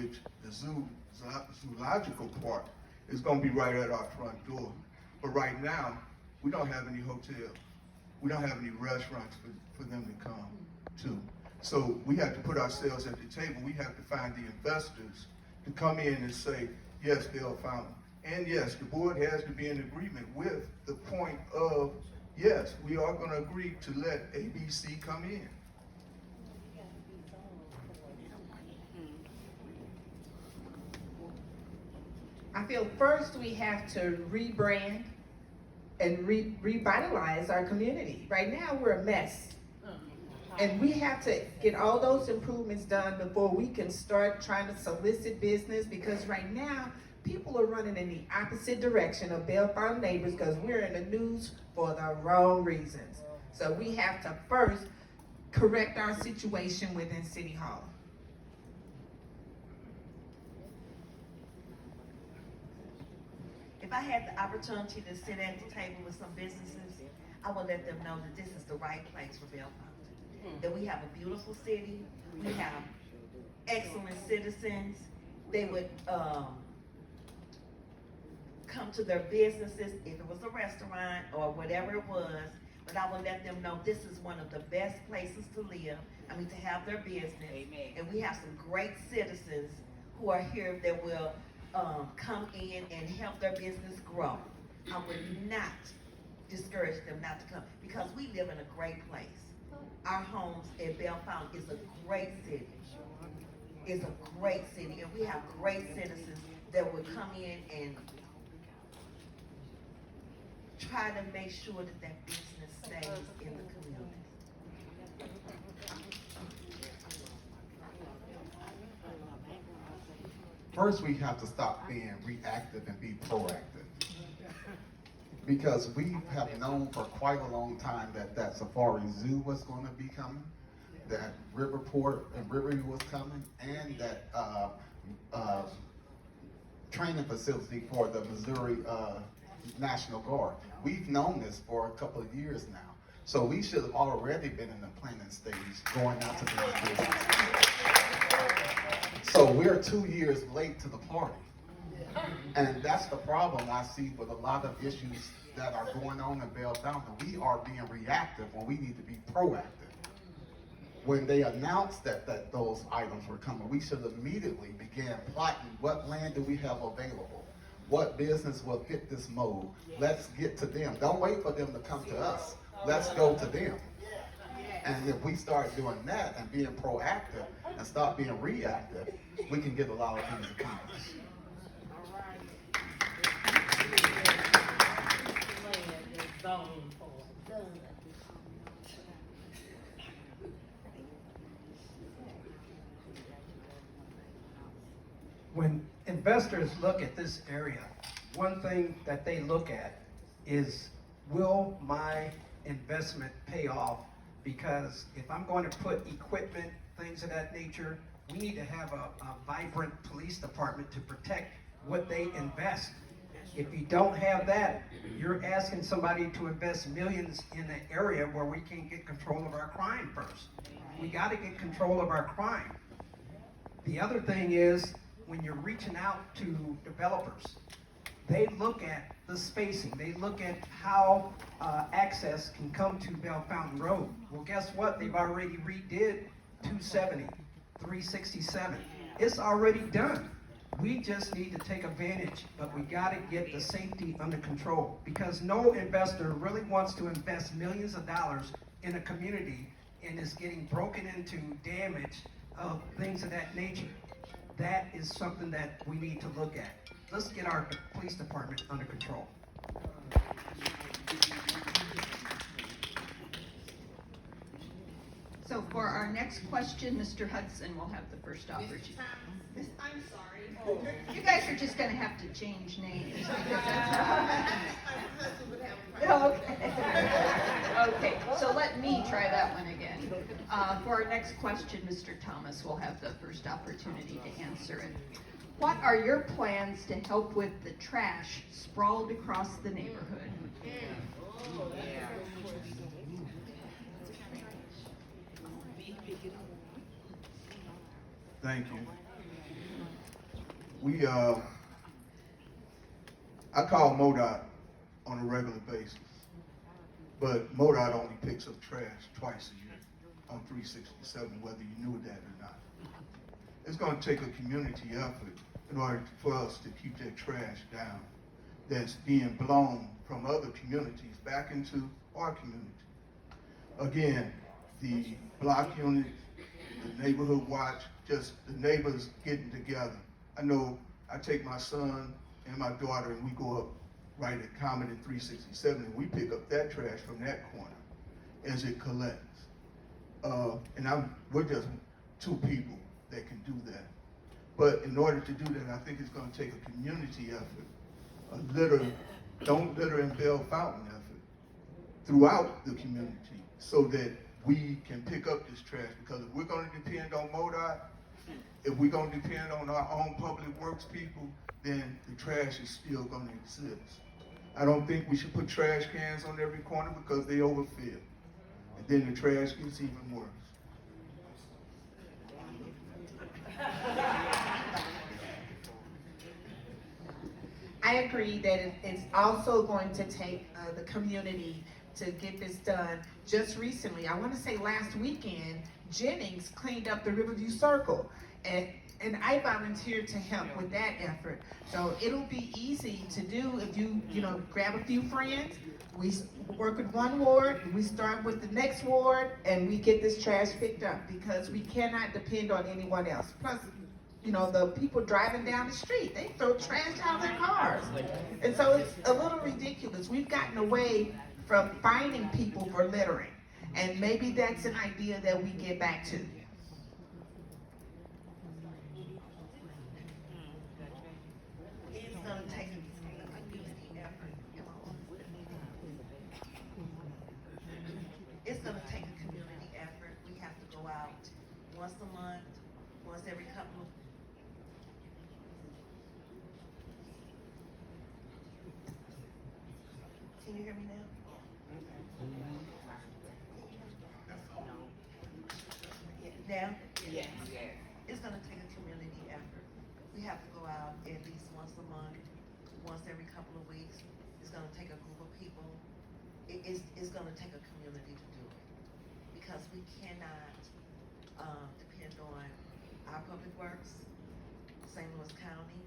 zoological park, is going to be right at our front door. But right now, we don't have any hotels. We don't have any restaurants for them to come to. So we have to put ourselves at the table. We have to find the investors to come in and say, yes, Bellefontaine. And yes, the board has to be in agreement with the point of, yes, we are going to agree to let ABC come in. I feel first we have to rebrand and revitalize our community. Right now, we're a mess. And we have to get all those improvements done before we can start trying to solicit business, because right now, people are running in the opposite direction of Bellefontaine neighbors because we're in the news for the wrong reasons. So we have to first correct our situation within City Hall. If I had the opportunity to sit at the table with some businesses, I would let them know that this is the right place for Bellefontaine. That we have a beautiful city, we have excellent citizens. They would come to their businesses, if it was a restaurant or whatever it was, but I would let them know this is one of the best places to live, to have their business. Amen. And we have some great citizens who are here that will come in and help their business grow. I would not discourage them not to come, because we live in a great place. Our homes at Bellefontaine is a great city. It's a great city, and we have great citizens that would come in and try to make sure that that business stays in the community. First, we have to stop being reactive and be proactive. Because we have known for quite a long time that Safari Zoo was going to be coming, that Riverport and Riverview was coming, and that training facility for the Missouri National Guard. We've known this for a couple of years now. So we should have already been in the planning stage going out to these businesses. So we're 2 years late to the party. And that's the problem I see with a lot of issues that are going on in Bellefontaine. We are being reactive when we need to be proactive. When they announced that those items were coming, we should immediately begin plotting what land do we have available, what business will fit this mold. Let's get to them. Don't wait for them to come to us. Let's go to them. And if we start doing that and being proactive and stop being reactive, we can get a lot of things accomplished. When investors look at this area, one thing that they look at is, will my investment pay off? Because if I'm going to put equipment, things of that nature, we need to have a vibrant police department to protect what they invest. If you don't have that, you're asking somebody to invest millions in an area where we can't get control of our crime first. We got to get control of our crime. The other thing is, when you're reaching out to developers, they look at the spacing. They look at how access can come to Bellefontaine Road. Well, guess what? They've already redid 270, 367. It's already done. We just need to take advantage, but we got to get the safety under control, because no investor really wants to invest millions of dollars in a community and is getting broken into, damage of things of that nature. That is something that we need to look at. Let's get our police department under control. So for our next question, Mr. Hudson will have the first opportunity. I'm sorry. You guys are just going to have to change names. My husband would have a problem. Okay. Okay, so let me try that one again. For our next question, Mr. Thomas will have the first opportunity to answer it. What are your plans to help with the trash sprawled across the neighborhood? Thank you. I call MoDOT on a regular basis, but MoDOT only picks up trash twice a year on 367, whether you knew that or not. It's going to take a community effort in order for us to keep that trash down that's being blown from other communities back into our community. Again, the block unit, the neighborhood watch, just the neighbors getting together. I know I take my son and my daughter and we go up right at Common and 367 and we pick up that trash from that corner as it collects. We're just two people that can do that. But in order to do that, I think it's going to take a community effort, a don't litter in Bellefontaine effort throughout the community, so that we can pick up this trash. Because if we're going to depend on MoDOT, if we're going to depend on our own public works people, then the trash is still going to exist. I don't think we should put trash cans on every corner because they overfill. And then the trash gets even worse. I agree that it's also going to take the community to get this done. Just recently, I want to say last weekend, Jennings cleaned up the Riverview Circle. And I volunteered to help with that effort. So it'll be easy to do if you grab a few friends. We work with one ward, we start with the next ward, and we get this trash picked up because we cannot depend on anyone else. Plus, the people driving down the street, they throw trash out of their cars. And so it's a little ridiculous. We've gotten away from finding people for littering. And maybe that's an idea that we get back to. It's gonna take a community effort. It's gonna take a community effort. We have to go out once a month, once every couple of. Can you hear me now? Yeah, now? Yes. It's gonna take a community effort. We have to go out at least once a month, once every couple of weeks. It's gonna take a group of people. It's gonna take a community to do it. Because we cannot, depend on our public works, St. Louis County.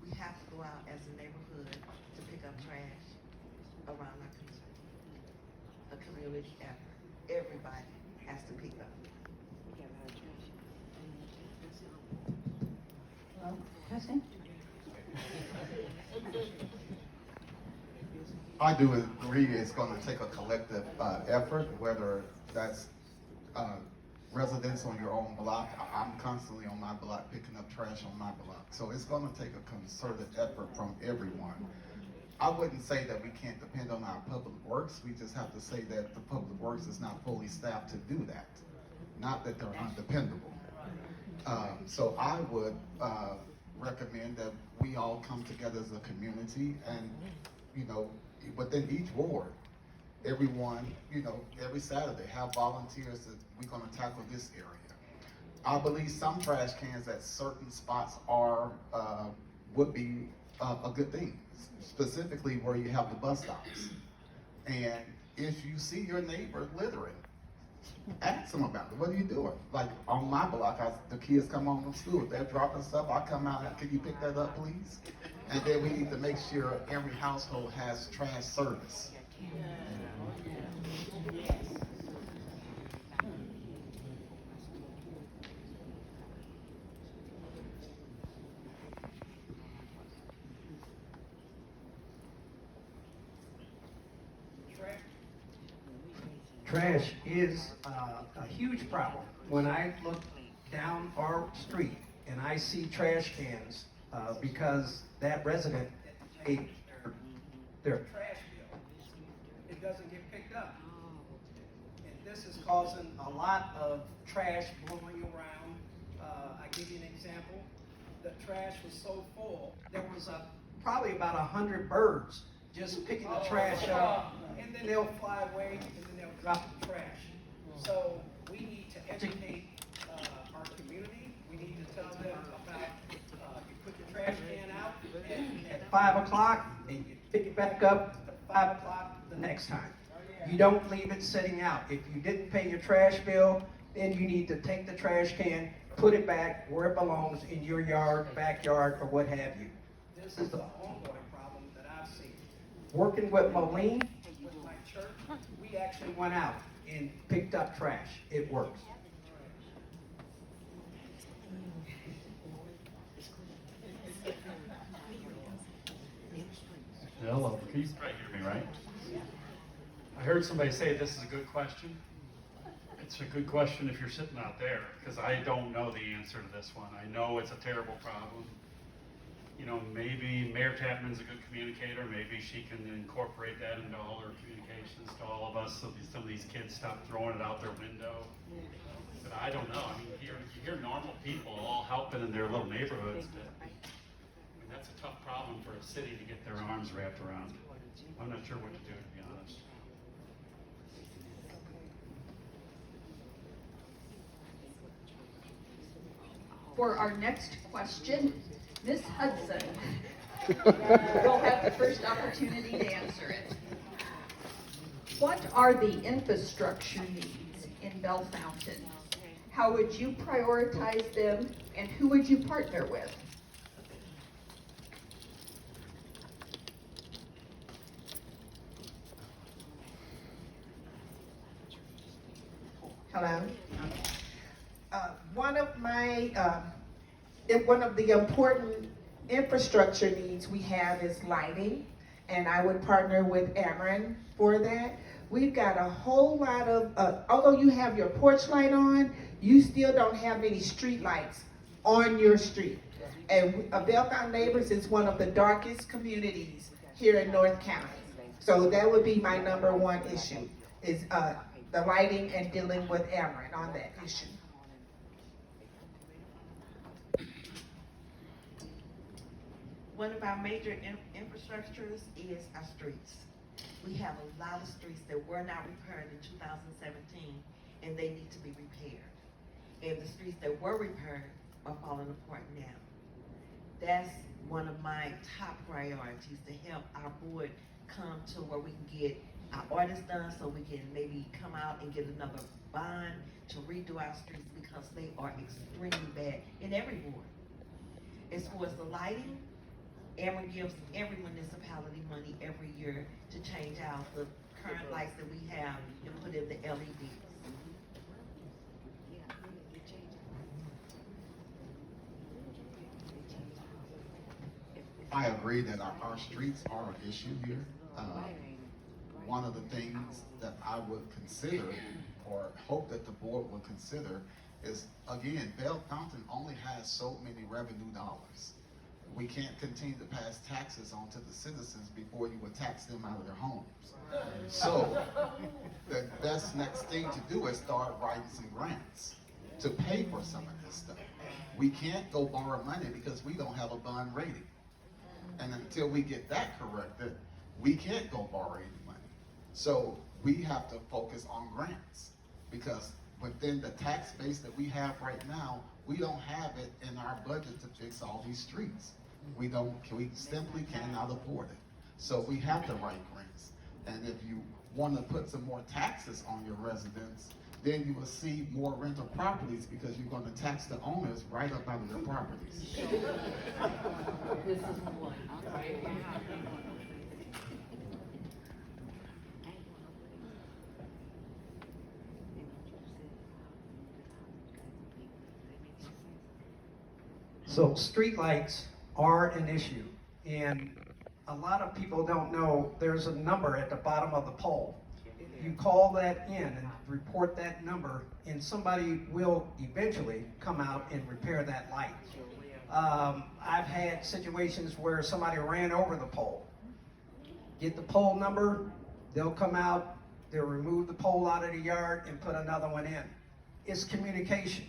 We have to go out as a neighborhood to pick up trash around our community. A community effort. Everybody has to pick up. Testing? I do agree it's going to take a collective effort, whether that's residents on your own block. I'm constantly on my block picking up trash on my block. So it's going to take a concerted effort from everyone. I wouldn't say that we can't depend on our public works. We just have to say that the public works is not fully staffed to do that. Not that they're undependable. So I would recommend that we all come together as a community and, within each ward, everyone, every Saturday have volunteers that we're gonna tackle this area. I believe some trash cans at certain spots would be a good thing, specifically where you have the bus stops. And if you see your neighbor littering, ask them about it. What are you doing? Like on my block, the kids come home from school, they're dropping stuff. I come out and can you pick that up, please? And then we need to make sure every household has trash service. Trash is a huge problem. When I look down our street and I see trash cans, because that resident paid their Trash bill, it doesn't get picked up. And this is causing a lot of trash blowing around. I give you an example. The trash was so full, there was probably about 100 birds just picking the trash up. and then they'll fly away, and then they'll drop the trash. So we need to educate our community. We need to tell them about you put the trash can out At 5 o'clock, and you pick it back up at 5 o'clock the next time. You don't leave it sitting out. If you didn't pay your trash bill, then you need to take the trash can, put it back where it belongs in your yard, backyard, or what have you. This is the ongoing problem that I've seen. Working with Moline, With my church, we actually went out and picked up trash. It works. Hello, can you right hear me, right? I heard somebody say this is a good question. It's a good question if you're sitting out there, because I don't know the answer to this one. I know it's a terrible problem. Maybe Mayor Tapman's a good communicator. Maybe she can incorporate that into all her communications to all of us, so some of these kids stop throwing it out their window. But I don't know. I mean, you hear normal people all helping in their little neighborhoods, but that's a tough problem for a city to get their arms wrapped around. I'm not sure what to do, to be honest. For our next question, Ms. Hudson will have the first opportunity to answer it. What are the infrastructure needs in Bellefontaine? How would you prioritize them, and who would you partner with? Hello. One of the important infrastructure needs we have is lighting, and I would partner with Ameren for that. We've got a whole lot of, although you have your porch light on, you still don't have any street lights on your street. And Bellefontaine Neighbors is one of the darkest communities here in North County. So that would be my number one issue, is the lighting and dealing with Ameren on that issue. One of our major infrastructures is our streets. We have a lot of streets that were not repaired in 2017, and they need to be repaired. And the streets that were repaired are falling apart now. That's one of my top priorities, to help our board come to where we can get our audits done, so we can maybe come out and get another bond to redo our streets, because they are extremely bad in every ward. As far as the lighting, Ameren gives every municipality money every year to change out the current lights that we have and put in the LEDs. I agree that our streets are an issue here. One of the things that I would consider, or hope that the board would consider, is, again, Bellefontaine only has so many revenue dollars. We can't continue to pass taxes on to the citizens before you would tax them out of their homes. So the best next thing to do is start writing some grants to pay for some of this stuff. We can't go borrow money because we don't have a bond rating. And until we get that corrected, we can't go borrow any money. So we have to focus on grants, because within the tax base that we have right now, we don't have it in our budget to fix all these streets. We simply cannot afford it. So we have to write grants. And if you want to put some more taxes on your residents, then you will see more rental properties, because you're going to tax the owners right up out of their properties. This is one. So streetlights are an issue, and a lot of people don't know there's a number at the bottom of the pole. You call that in and report that number, and somebody will eventually come out and repair that light. I've had situations where somebody ran over the pole. Get the pole number, they'll come out, they'll remove the pole out of the yard and put another one in. It's communication.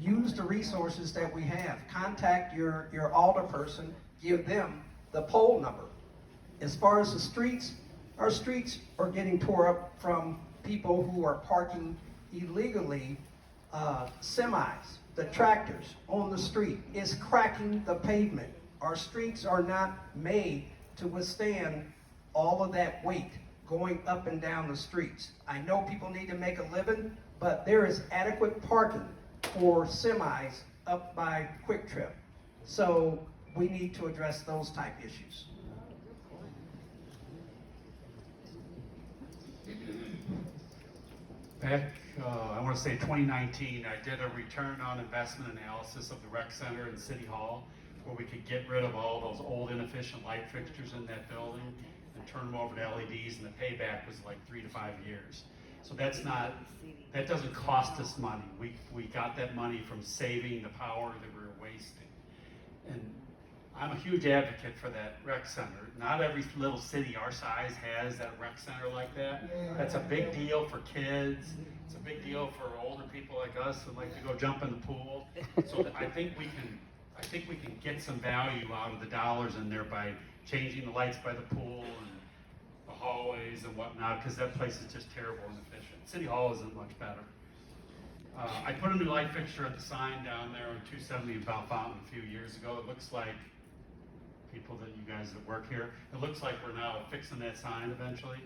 Use the resources that we have. Contact your alderperson, give them the pole number. As far as the streets, our streets are getting tore up from people who are parking illegally, semis, the tractors on the street. It's cracking the pavement. Our streets are not made to withstand all of that weight going up and down the streets. I know people need to make a living, but there is adequate parking for semis up by Quick Trip. So we need to address those type issues. Back, I want to say 2019, I did a return on investment analysis of the rec center and City Hall, where we could get rid of all those old inefficient light fixtures in that building and turn them over to LEDs, and the payback was like 3 to 5 years. So that doesn't cost us money. We got that money from saving the power that we were wasting. And I'm a huge advocate for that rec center. Not every little city our size has that rec center like that. That's a big deal for kids. It's a big deal for older people like us who like to go jump in the pool. So I think we can get some value out of the dollars in there by changing the lights by the pool and the hallways and whatnot, because that place is just terrible and inefficient. City Hall isn't much better. I put a new light fixture at the sign down there on 270 in Bellefontaine a few years ago. It looks like, people that you guys that work here, it looks like we're now fixing that sign eventually.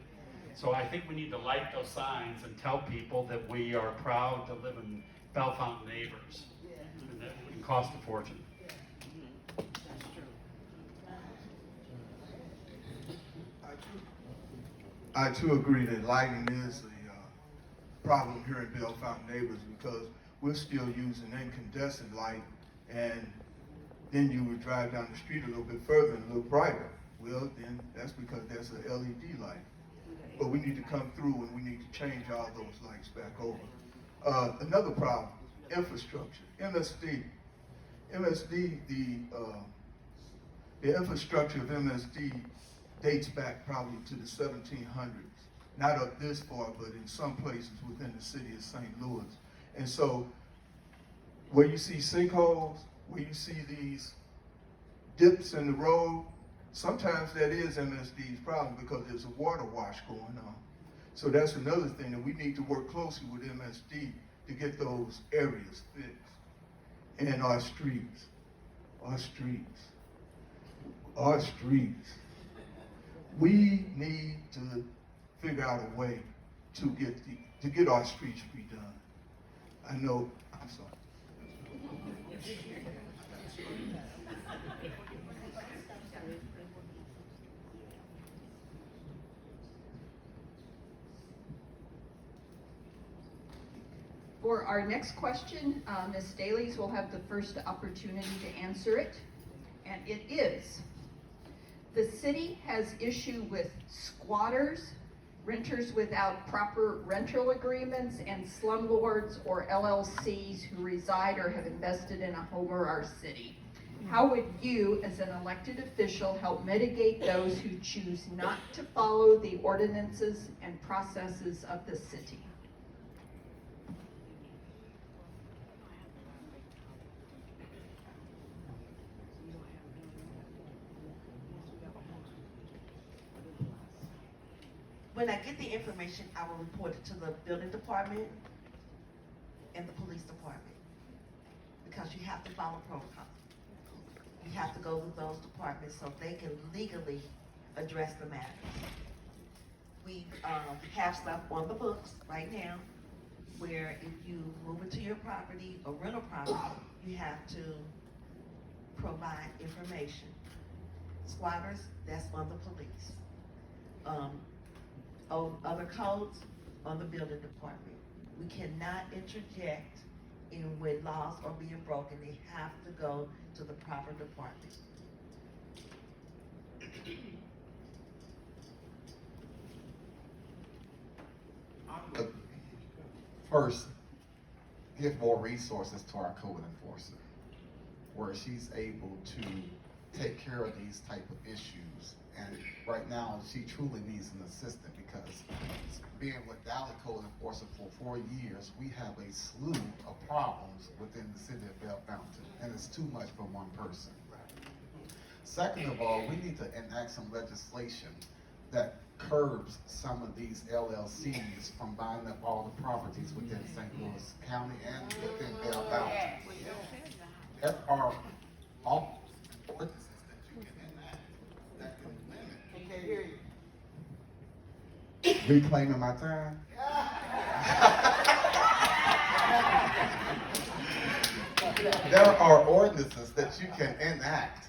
So I think we need to light those signs and tell people that we are proud to live in Bellefontaine neighbors. And that can cost a fortune. I too agree that lighting is a problem here in Bellefontaine neighbors because we're still using incandescent light, and then you would drive down the street a little bit further and look brighter. Well, then that's because that's an LED light. But we need to come through and we need to change all those lights back over. Another problem, infrastructure, MSD. MSD, the infrastructure of MSD dates back probably to the 1700s. Not up this far, but in some places within the city of St. Louis. And so, where you see sinkholes, where you see these dips in the road, sometimes that is MSD's problem because there's a water wash going on. So that's another thing that we need to work closely with MSD to get those areas fixed. And our streets. We need to figure out a way to get our streets redone. I know, I'm sorry. For our next question, Ms. Dailies will have the first opportunity to answer it. And it is, the city has issue with squatters, renters without proper rental agreements, and slumlords or LLCs who reside or have invested in a home or our city. How would you, as an elected official, help mitigate those who choose not to follow the ordinances and processes of the city? When I get the information, I will report it to the building department and the police department. Because you have to follow protocol. You have to go with those departments so they can legally address the matter. We have stuff on the books right now where if you move into your property or rental property, you have to provide information. Squatters, that's on the police. Other codes on the building department. We cannot interject in when laws are being broken. They have to go to the proper department. First, give more resources to our code enforcer, where she's able to take care of these type of issues. And right now, she truly needs an assistant because being with Valley Code Enforcer for 4 years, we have a slew of problems within the city of Bellefontaine, and it's too much for one person. Second of all, we need to enact some legislation that curbs some of these LLCs from buying up all the properties within St. Louis County and within Bellefontaine. There are all ordinances that you can enact that can limit. Can't hear you. Reclaiming my time? There are ordinances that you can enact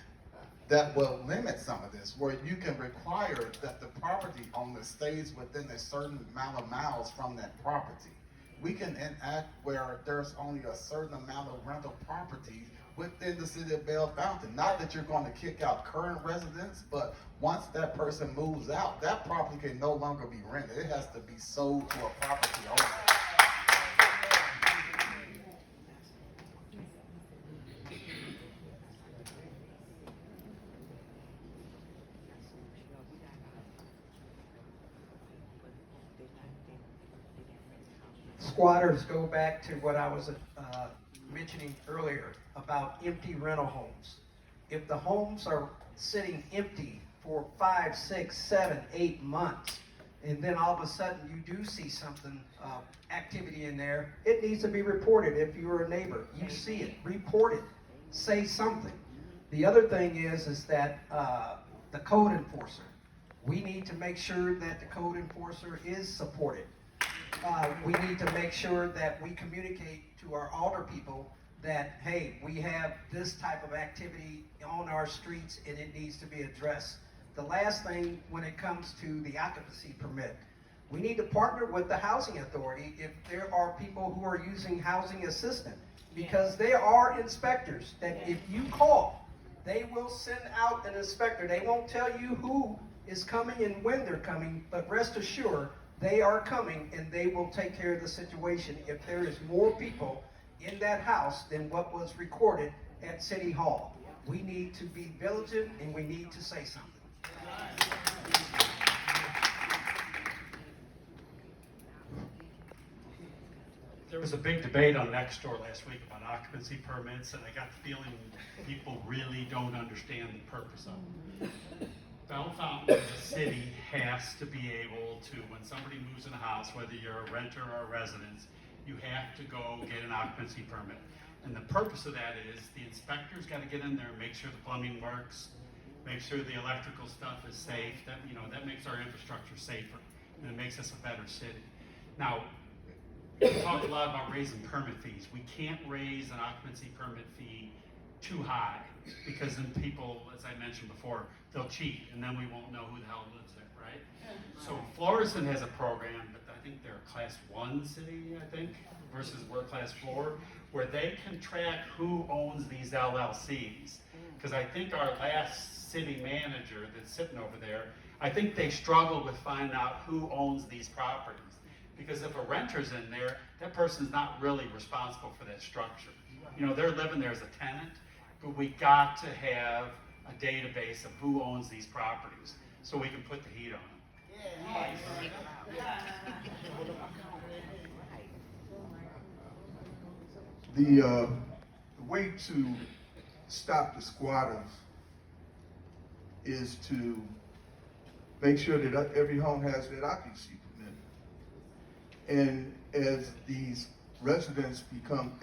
that will limit some of this, where you can require that the property owner stays within a certain amount of miles from that property. We can enact where there's only a certain amount of rental property within the city of Bellefontaine. Not that you're going to kick out current residents, but once that person moves out, that property can no longer be rented. It has to be sold to a property owner. Squatters go back to what I was mentioning earlier about empty rental homes. If the homes are sitting empty for 5, 6, 7, 8 months, and then all of a sudden you do see something, activity in there, it needs to be reported. If you're a neighbor, you see it, report it, say something. The other thing is that the code enforcer, we need to make sure that the code enforcer is supported. we need to make sure that we communicate to our alder people that, hey, we have this type of activity on our streets and it needs to be addressed. The last thing, when it comes to the occupancy permit, we need to partner with the housing authority if there are people who are using housing assistance, because there are inspectors that if you call, they will send out an inspector. They won't tell you who is coming and when they're coming, but rest assured, they are coming and they will take care of the situation if there is more people in that house than what was recorded at City Hall. We need to be vigilant and we need to say something. There was a big debate on Nextdoor last week about occupancy permits, and I got the feeling people really don't understand the purpose of them. Bellefontaine, as a city, has to be able to, when somebody moves in a house, whether you're a renter or a resident, you have to go get an occupancy permit. And the purpose of that is the inspector's got to get in there and make sure the plumbing works, make sure the electrical stuff is safe. That, you know, that makes our infrastructure safer, and it makes us a better city. Now, we talk a lot about raising permit fees. We can't raise an occupancy permit fee too high, because then people, as I mentioned before, they'll cheat, and then we won't know who the hell lives there, right? So Florissant has a program, but I think they're a class 1 city, I think, versus we're class 4, where they can track who owns these LLCs. Because I think our last city manager that's sitting over there, I think they struggled with finding out who owns these properties. Because if a renter's in there, that person's not really responsible for that structure. You know, they're living there as a tenant, but we got to have a database of who owns these properties so we can put the heat on them. The way to stop the squatters is to make sure that every home has that occupancy permit. And as these residents become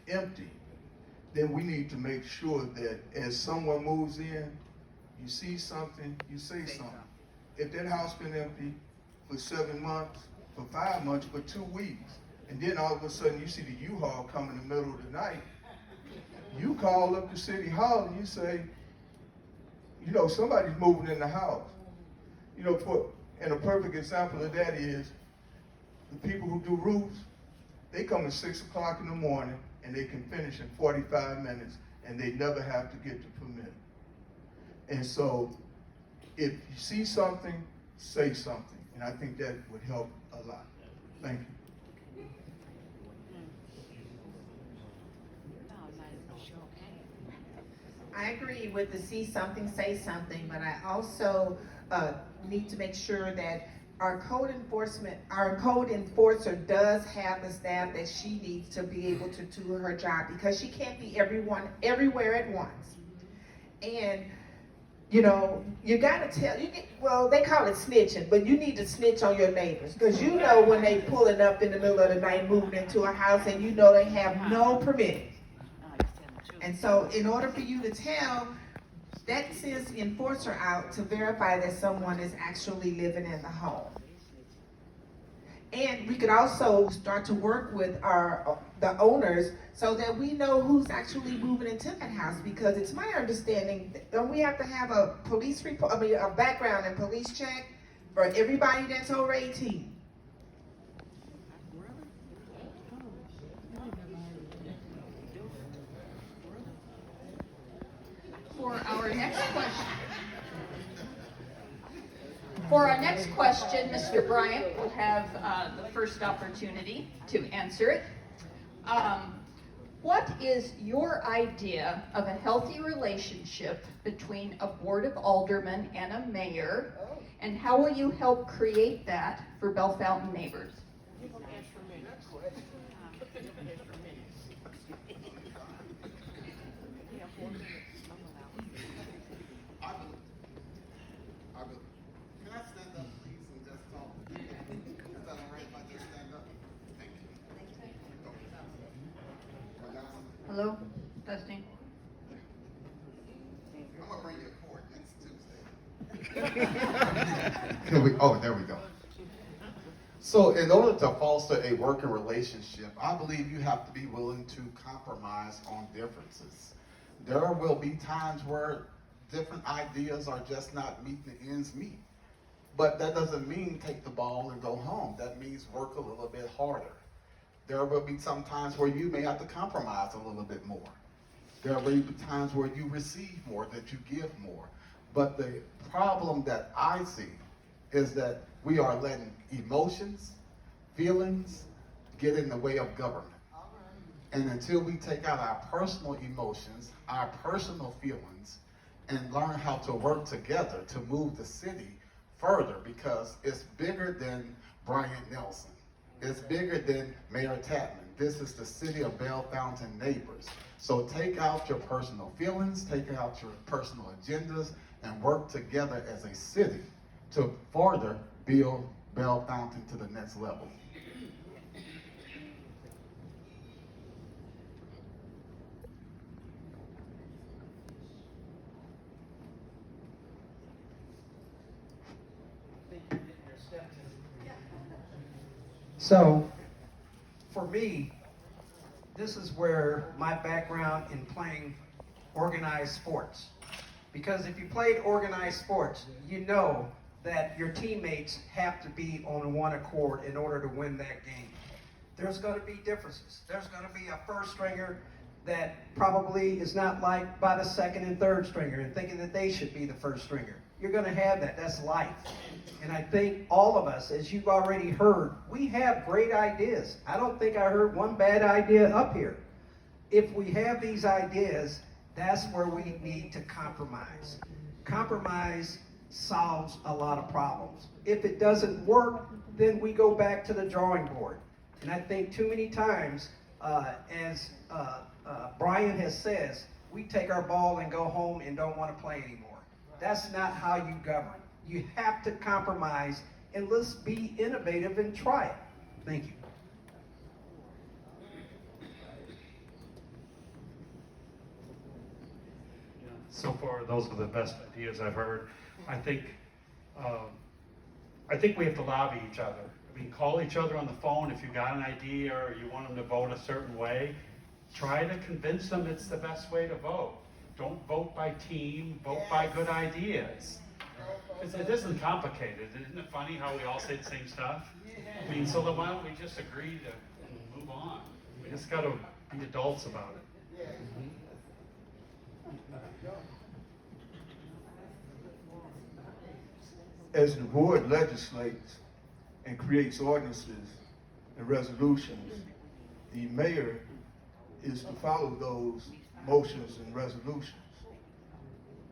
empty, then we need to make sure that as someone moves in, you see something, you say something. If that house been empty for 7 months, for 5 months, for 2 weeks, and then all of a sudden you see the U-Haul come in the middle of the night, you call up to City Hall and you say, you know, somebody's moving in the house. You know, and a perfect example of that is the people who do roofs, they come at 6 o'clock in the morning and they can finish in 45 minutes and they never have to get the permit. And so if you see something, say something. And I think that would help a lot. Thank you. I agree with the see something, say something, but I also need to make sure that our code enforcer does have the staff that she needs to be able to do her job, because she can't be everywhere at once. And you know, you gotta tell, well, they call it snitching, but you need to snitch on your neighbors, because you know when they pulling up in the middle of the night moving into a house and you know they have no permit. And so in order for you to tell, that sends the enforcer out to verify that someone is actually living in the home. And we could also start to work with the owners so that we know who's actually moving into that house, because it's my understanding, don't we have to have a police report, a background and police check for everybody that's over 18? For our next question, Mr. Bryant will have the first opportunity to answer it. What is your idea of a healthy relationship between a board of aldermen and a mayor, and how will you help create that for Bellefontaine neighbors? Can I stand up, please, and just talk? Is that all right if I just stand up? Thank you. Hello, testing. I'm gonna bring you a cord next Tuesday. Oh, there we go. So in order to foster a working relationship, I believe you have to be willing to compromise on differences. There will be times where different ideas are just not meeting the ends meet. But that doesn't mean take the ball and go home. That means work a little bit harder. There will be some times where you may have to compromise a little bit more. There will be times where you receive more, that you give more. But the problem that I see is that we are letting emotions, feelings get in the way of government. And until we take out our personal emotions, our personal feelings, and learn how to work together to move the city further, because it's bigger than Brian Nelson. It's bigger than Mayor Tapman. This is the city of Bellefontaine neighbors. So take out your personal feelings, take out your personal agendas, and work together as a city to further build Bellefontaine to the next level. So, for me, this is where my background in playing organized sports. Because if you played organized sports, you know that your teammates have to be on one accord in order to win that game. There's going to be differences. There's going to be a first stringer that probably is not liked by the second and third stringer and thinking that they should be the first stringer. You're going to have that. That's life. And I think all of us, as you've already heard, we have great ideas. I don't think I heard one bad idea up here. If we have these ideas, that's where we need to compromise. Compromise solves a lot of problems. If it doesn't work, then we go back to the drawing board. And I think too many times, as Brian has said, we take our ball and go home and don't want to play anymore. That's not how you govern. You have to compromise, and let's be innovative and try it. Thank you. So far, those are the best ideas I've heard. I think we have to lobby each other. I mean, call each other on the phone if you got an idea or you want them to vote a certain way. Try to convince them it's the best way to vote. Don't vote by team, vote by good ideas. It isn't complicated. Isn't it funny how we all say the same stuff? I mean, so then why don't we just agree to move on? We just got to be adults about it. As the board legislates and creates ordinances and resolutions, the mayor is to follow those motions and resolutions.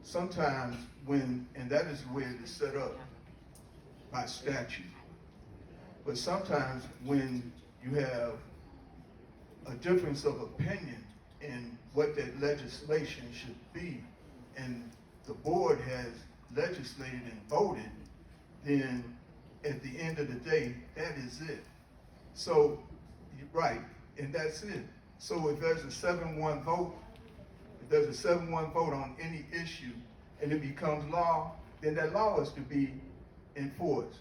Sometimes and that is the way it is set up by statute. But sometimes when you have a difference of opinion in what that legislation should be, and the board has legislated and voted, then at the end of the day, that is it. So, right, and that's it. So if there's a 7-1 vote, on any issue and it becomes law, then that law is to be enforced.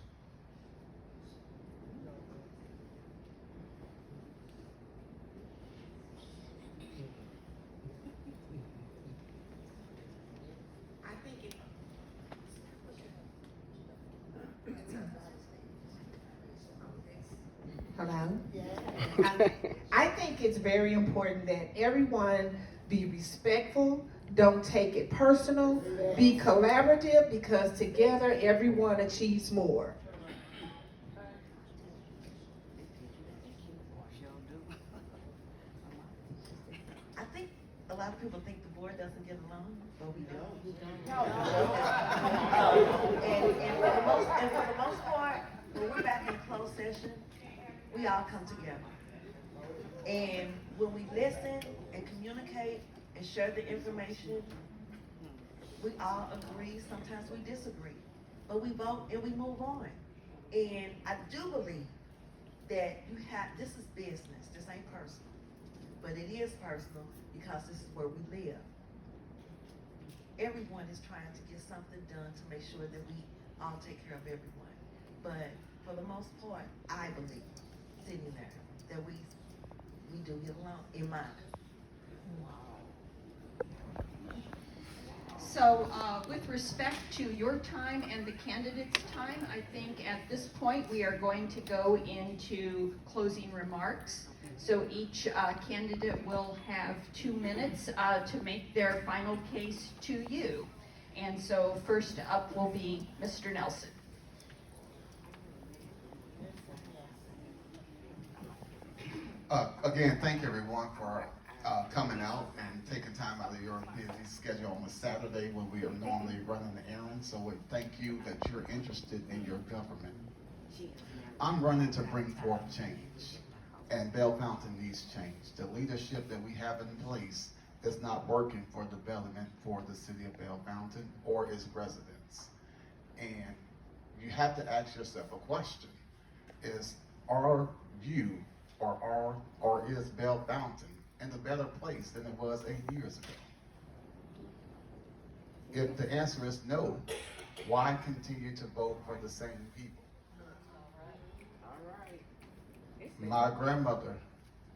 I think it. Hello? I think it's very important that everyone be respectful, don't take it personal, be collaborative, because together everyone achieves more. I think a lot of people think the board doesn't get along, but we do. And for the most part, when we're back in closed session, we all come together. And when we listen and communicate and share the information, we all agree, sometimes we disagree, but we vote and we move on. And I do believe that this is business, this ain't personal, but it is personal because this is where we live. Everyone is trying to get something done to make sure that we all take care of everyone. But for the most part, I believe, sitting there, that we do get along, in my opinion. So, with respect to your time and the candidate's time, I think at this point we are going to go into closing remarks. So each candidate will have 2 minutes to make their final case to you. And so first up will be Mr. Nelson. Again, thank everyone for coming out and taking time out of your busy schedule on a Saturday when we are normally running the errands. So we thank you that you're interested in your government. I'm running to bring forth change, and Bellefontaine needs change. The leadership that we have in place is not working for development for the city of Bellefontaine or its residents. And you have to ask yourself a question: are you or is Bellefontaine in a better place than it was 8 years ago? If the answer is no, why continue to vote for the same people? My grandmother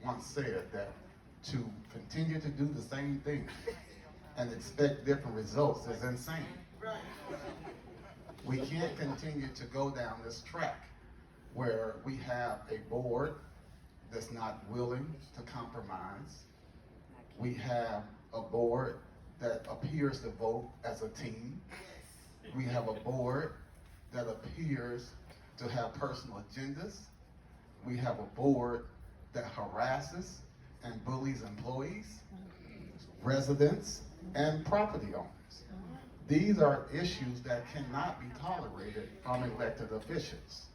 once said that to continue to do the same thing and expect different results is insane. We can't continue to go down this track where we have a board that's not willing to compromise. We have a board that appears to vote as a team. We have a board that appears to have personal agendas. We have a board that harasses and bullies employees, residents, and property owners. These are issues that cannot be tolerated from elected officials.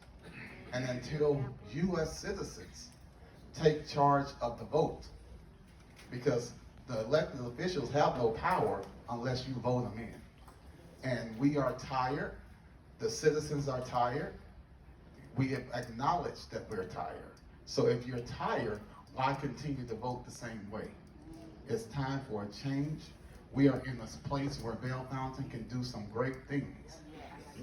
And until you as citizens take charge of the vote, because the elected officials have no power unless you vote them in. And we are tired, the citizens are tired, we have acknowledged that we're tired. So if you're tired, why continue to vote the same way? It's time for a change. We are in a place where Bellefontaine can do some great things.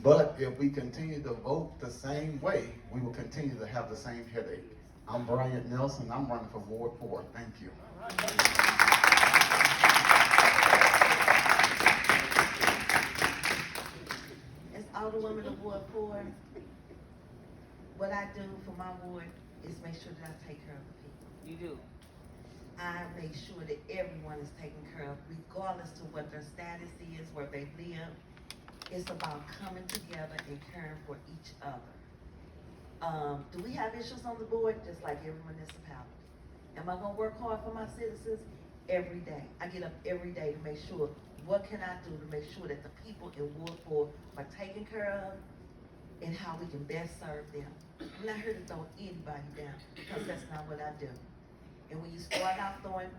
But if we continue to vote the same way, we will continue to have the same headache. I'm Brian Nelson. I'm running for Ward 4. Thank you. As Alderwoman of Ward 4, what I do for my ward is make sure that I take care of the people. You do. I make sure that everyone is taken care of, regardless to what their status is, where they live. It's about coming together and caring for each other. Do we have issues on the board? Just like every municipality. Am I gonna work hard for my citizens? Every day. I get up every day to make sure, what can I do to make sure that the people in Ward 4 are taken care of and how we can best serve them. I'm not here to throw anybody down, because that's not what I do. And when you start out throwing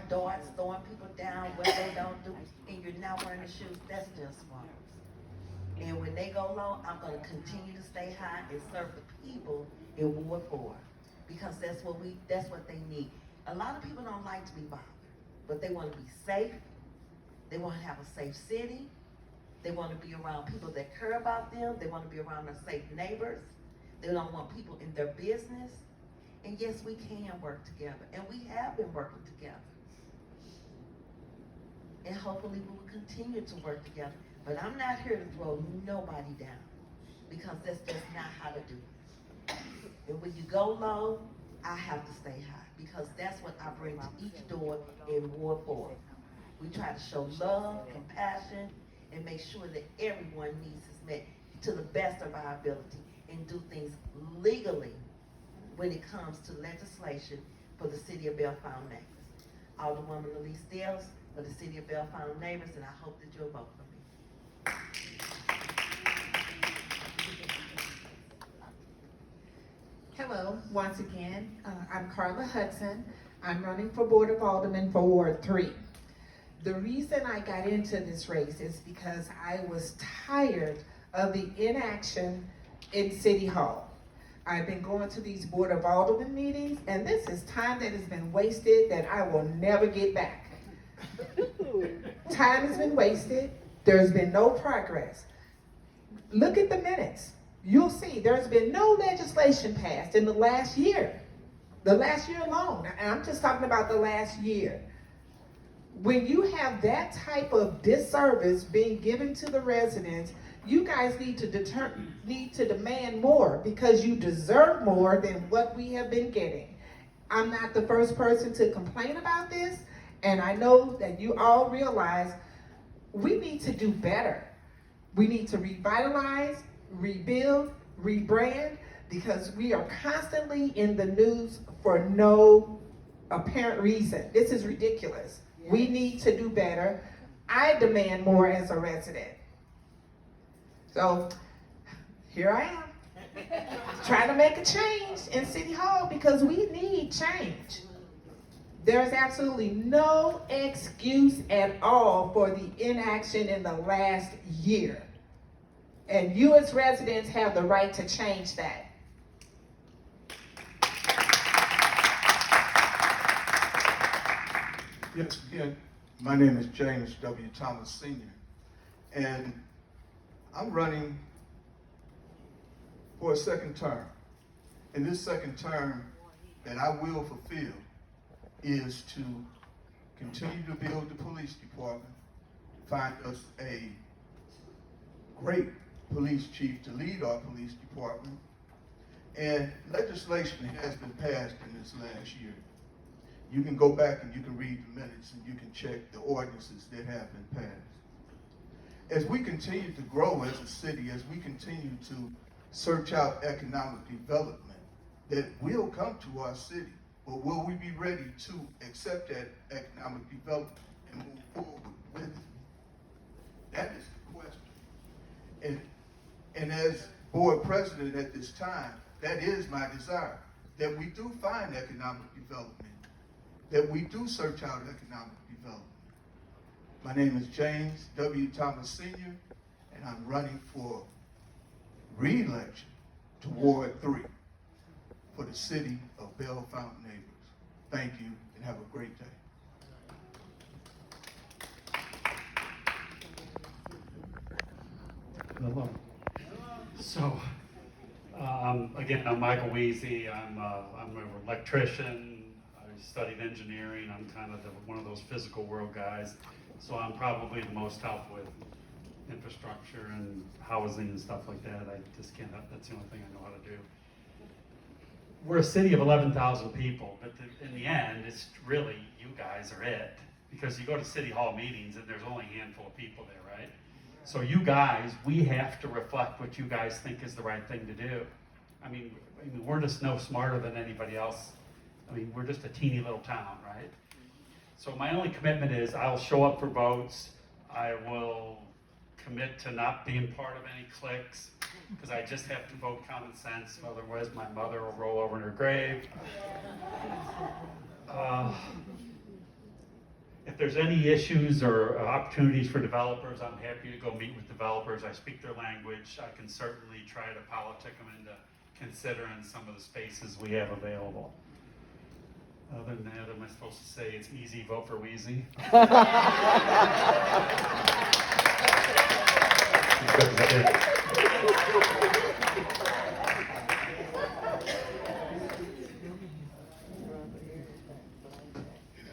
darts, throwing people down, what they don't do, and you're not wearing the shoes, that's just wrong. And when they go low, I'm gonna continue to stay high and serve the people in Ward 4, because that's what they need. A lot of people don't like to be bothered, but they wanna be safe. They wanna have a safe city. They wanna be around people that care about them. They wanna be around their safe neighbors. They don't want people in their business. And yes, we can work together, and we have been working together. And hopefully we will continue to work together. But I'm not here to throw nobody down, because that's just not how to do it. And when you go low, I have to stay high, because that's what I bring to each door in Ward 4. We try to show love, compassion, and make sure that everyone's needs is met to the best of our ability, and do things legally when it comes to legislation for the city of Bellefontaine neighbors. Alderwoman Elise Dales for the city of Bellefontaine neighbors, and I hope that you'll vote for me. Hello, once again, I'm Carla Hudson. I'm running for Board of Alderman for Ward 3. The reason I got into this race is because I was tired of the inaction in City Hall. I've been going to these Board of Alderman meetings, and this is time that has been wasted that I will never get back. Time has been wasted. There's been no progress. Look at the minutes. you'll see there's been no legislation passed in the last year. The last year alone, and I'm just talking about the last year. When you have that type of disservice being given to the residents, you guys need to demand more, because you deserve more than what we have been getting. I'm not the first person to complain about this, and I know that you all realize we need to do better. We need to revitalize, rebuild, rebrand, because we are constantly in the news for no apparent reason. This is ridiculous. We need to do better. I demand more as a resident. So here I am, trying to make a change in City Hall, because we need change. There's absolutely no excuse at all for the inaction in the last year. And you as residents have the right to change that. Yes, again, my name is James W. Thomas Sr., and I'm running for a second term. And this second term that I will fulfill is to continue to build the police department, find us a great police chief to lead our police department, and legislation has been passed in this last year. You can go back and you can read the minutes and you can check the ordinances that have been passed. As we continue to grow as a city, as we continue to search out economic development that will come to our city, but will we be ready to accept that economic development and move forward with it? That is the question. And as board president at this time, that is my desire, that we do find economic development, that we do search out economic development. My name is James W. Thomas Sr., and I'm running for re-election to Ward 3 for the city of Bellefontaine neighbors. Thank you, and have a great day. Hello. So, again, I'm Michael Weezy. I'm an electrician. I studied engineering. I'm kind of one of those physical world guys. So I'm probably the most help with infrastructure and housing and stuff like that. I just can't, that's the only thing I know how to do. We're a city of 11,000 people, but in the end, it's really, you guys are it. Because you go to city hall meetings and there's only a handful of people there, right? So you guys, we have to reflect what you guys think is the right thing to do. I mean, we're just no smarter than anybody else. I mean, we're just a teeny little town, right? So my only commitment is I'll show up for votes. I will commit to not being part of any cliques, because I just have to vote common sense, otherwise my mother will roll over in her grave. If there's any issues or opportunities for developers, I'm happy to go meet with developers. I speak their language. I can certainly try to politic them into considering some of the spaces we have available. Other than that, am I supposed to say it's easy, vote for Weezy?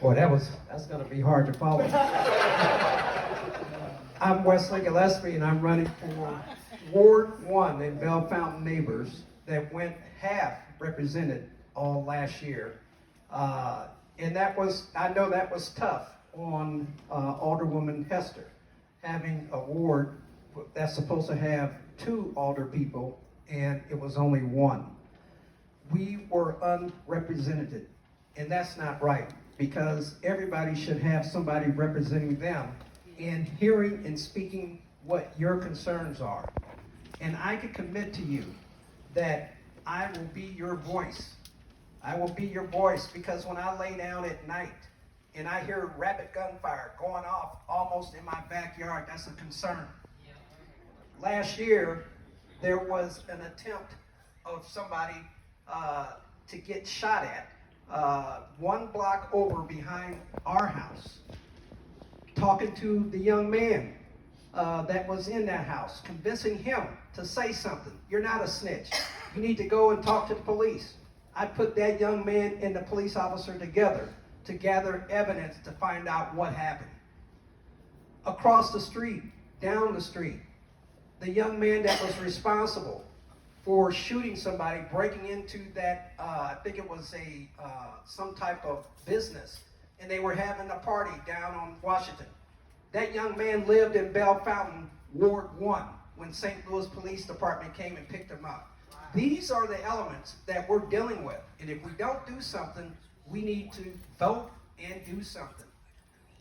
Boy, that's gonna be hard to follow. I'm Wesley Gillespie, and I'm running for Ward 1 in Bellefontaine neighbors that went half represented all last year. And I know that was tough on Alderwoman Hester, having a ward that's supposed to have 2 alder people, and it was only 1. We were unrepresented, and that's not right, because everybody should have somebody representing them and hearing and speaking what your concerns are. And I can commit to you that I will be your voice. I will be your voice, because when I lay down at night and I hear rapid gunfire going off almost in my backyard, that's a concern. Last year, there was an attempt of somebody to get shot at 1 block over behind our house, talking to the young man that was in that house, convincing him to say something. You're not a snitch. You need to go and talk to the police. I put that young man and the police officer together to gather evidence to find out what happened. Across the street, down the street, the young man that was responsible for shooting somebody, breaking into that, I think it was some type of business, and they were having a party down on Washington. That young man lived in Bellefontaine, Ward 1, when St. Louis Police Department came and picked him up. These are the elements that we're dealing with, and if we don't do something, we need to vote and do something.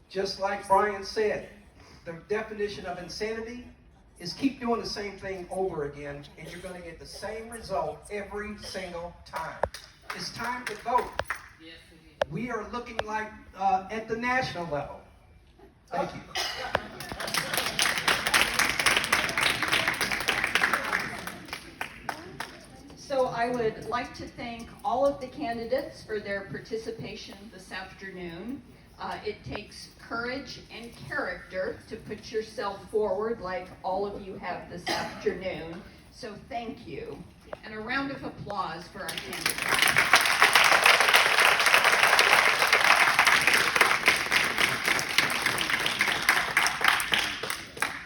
Just like Brian said, the definition of insanity is keep doing the same thing over again, and you're going to get the same result every single time. It's time to vote. We are looking like at the national level. Thank you. So I would like to thank all of the candidates for their participation this afternoon. It takes courage and character to put yourself forward like all of you have this afternoon. So thank you. And a round of applause for our candidates.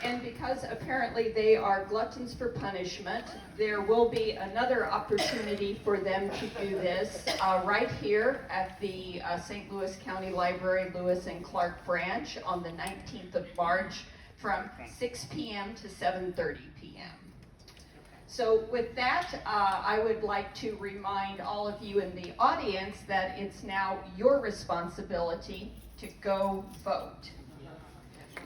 And because apparently they are gluttons for punishment, there will be another opportunity for them to do this right here at the St. Louis County Library Lewis and Clark branch on the 19th of March from 6 p.m. to 7:30 p.m. So with that, I would like to remind all of you in the audience that it's now your responsibility to go vote.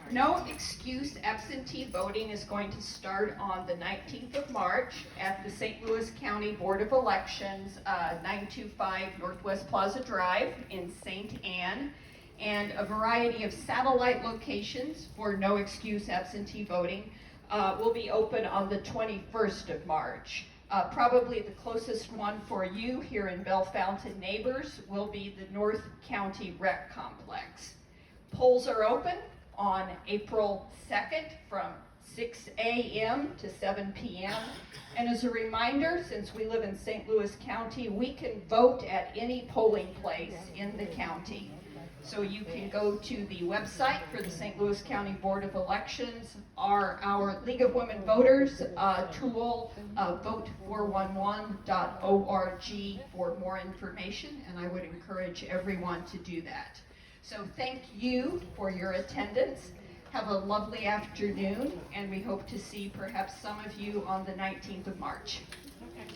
No excuse absentee voting is going to start on the 19th of March at the St. Louis County Board of Elections, 925 Northwest Plaza Drive in St. Anne, and a variety of satellite locations for no excuse absentee voting will be open on the 21st of March. Probably the closest one for you here in Bellefontaine neighbors will be the North County Rec Complex. Polls are open on April 2nd from 6 a.m. to 7 p.m. And as a reminder, since we live in St. Louis County, we can vote at any polling place in the county. So you can go to the website for the St. Louis County Board of Elections, our League of Women Voters tool, vote411.org for more information, and I would encourage everyone to do that. So thank you for your attendance. Have a lovely afternoon, and we hope to see perhaps some of you on the 19th of March. Okay.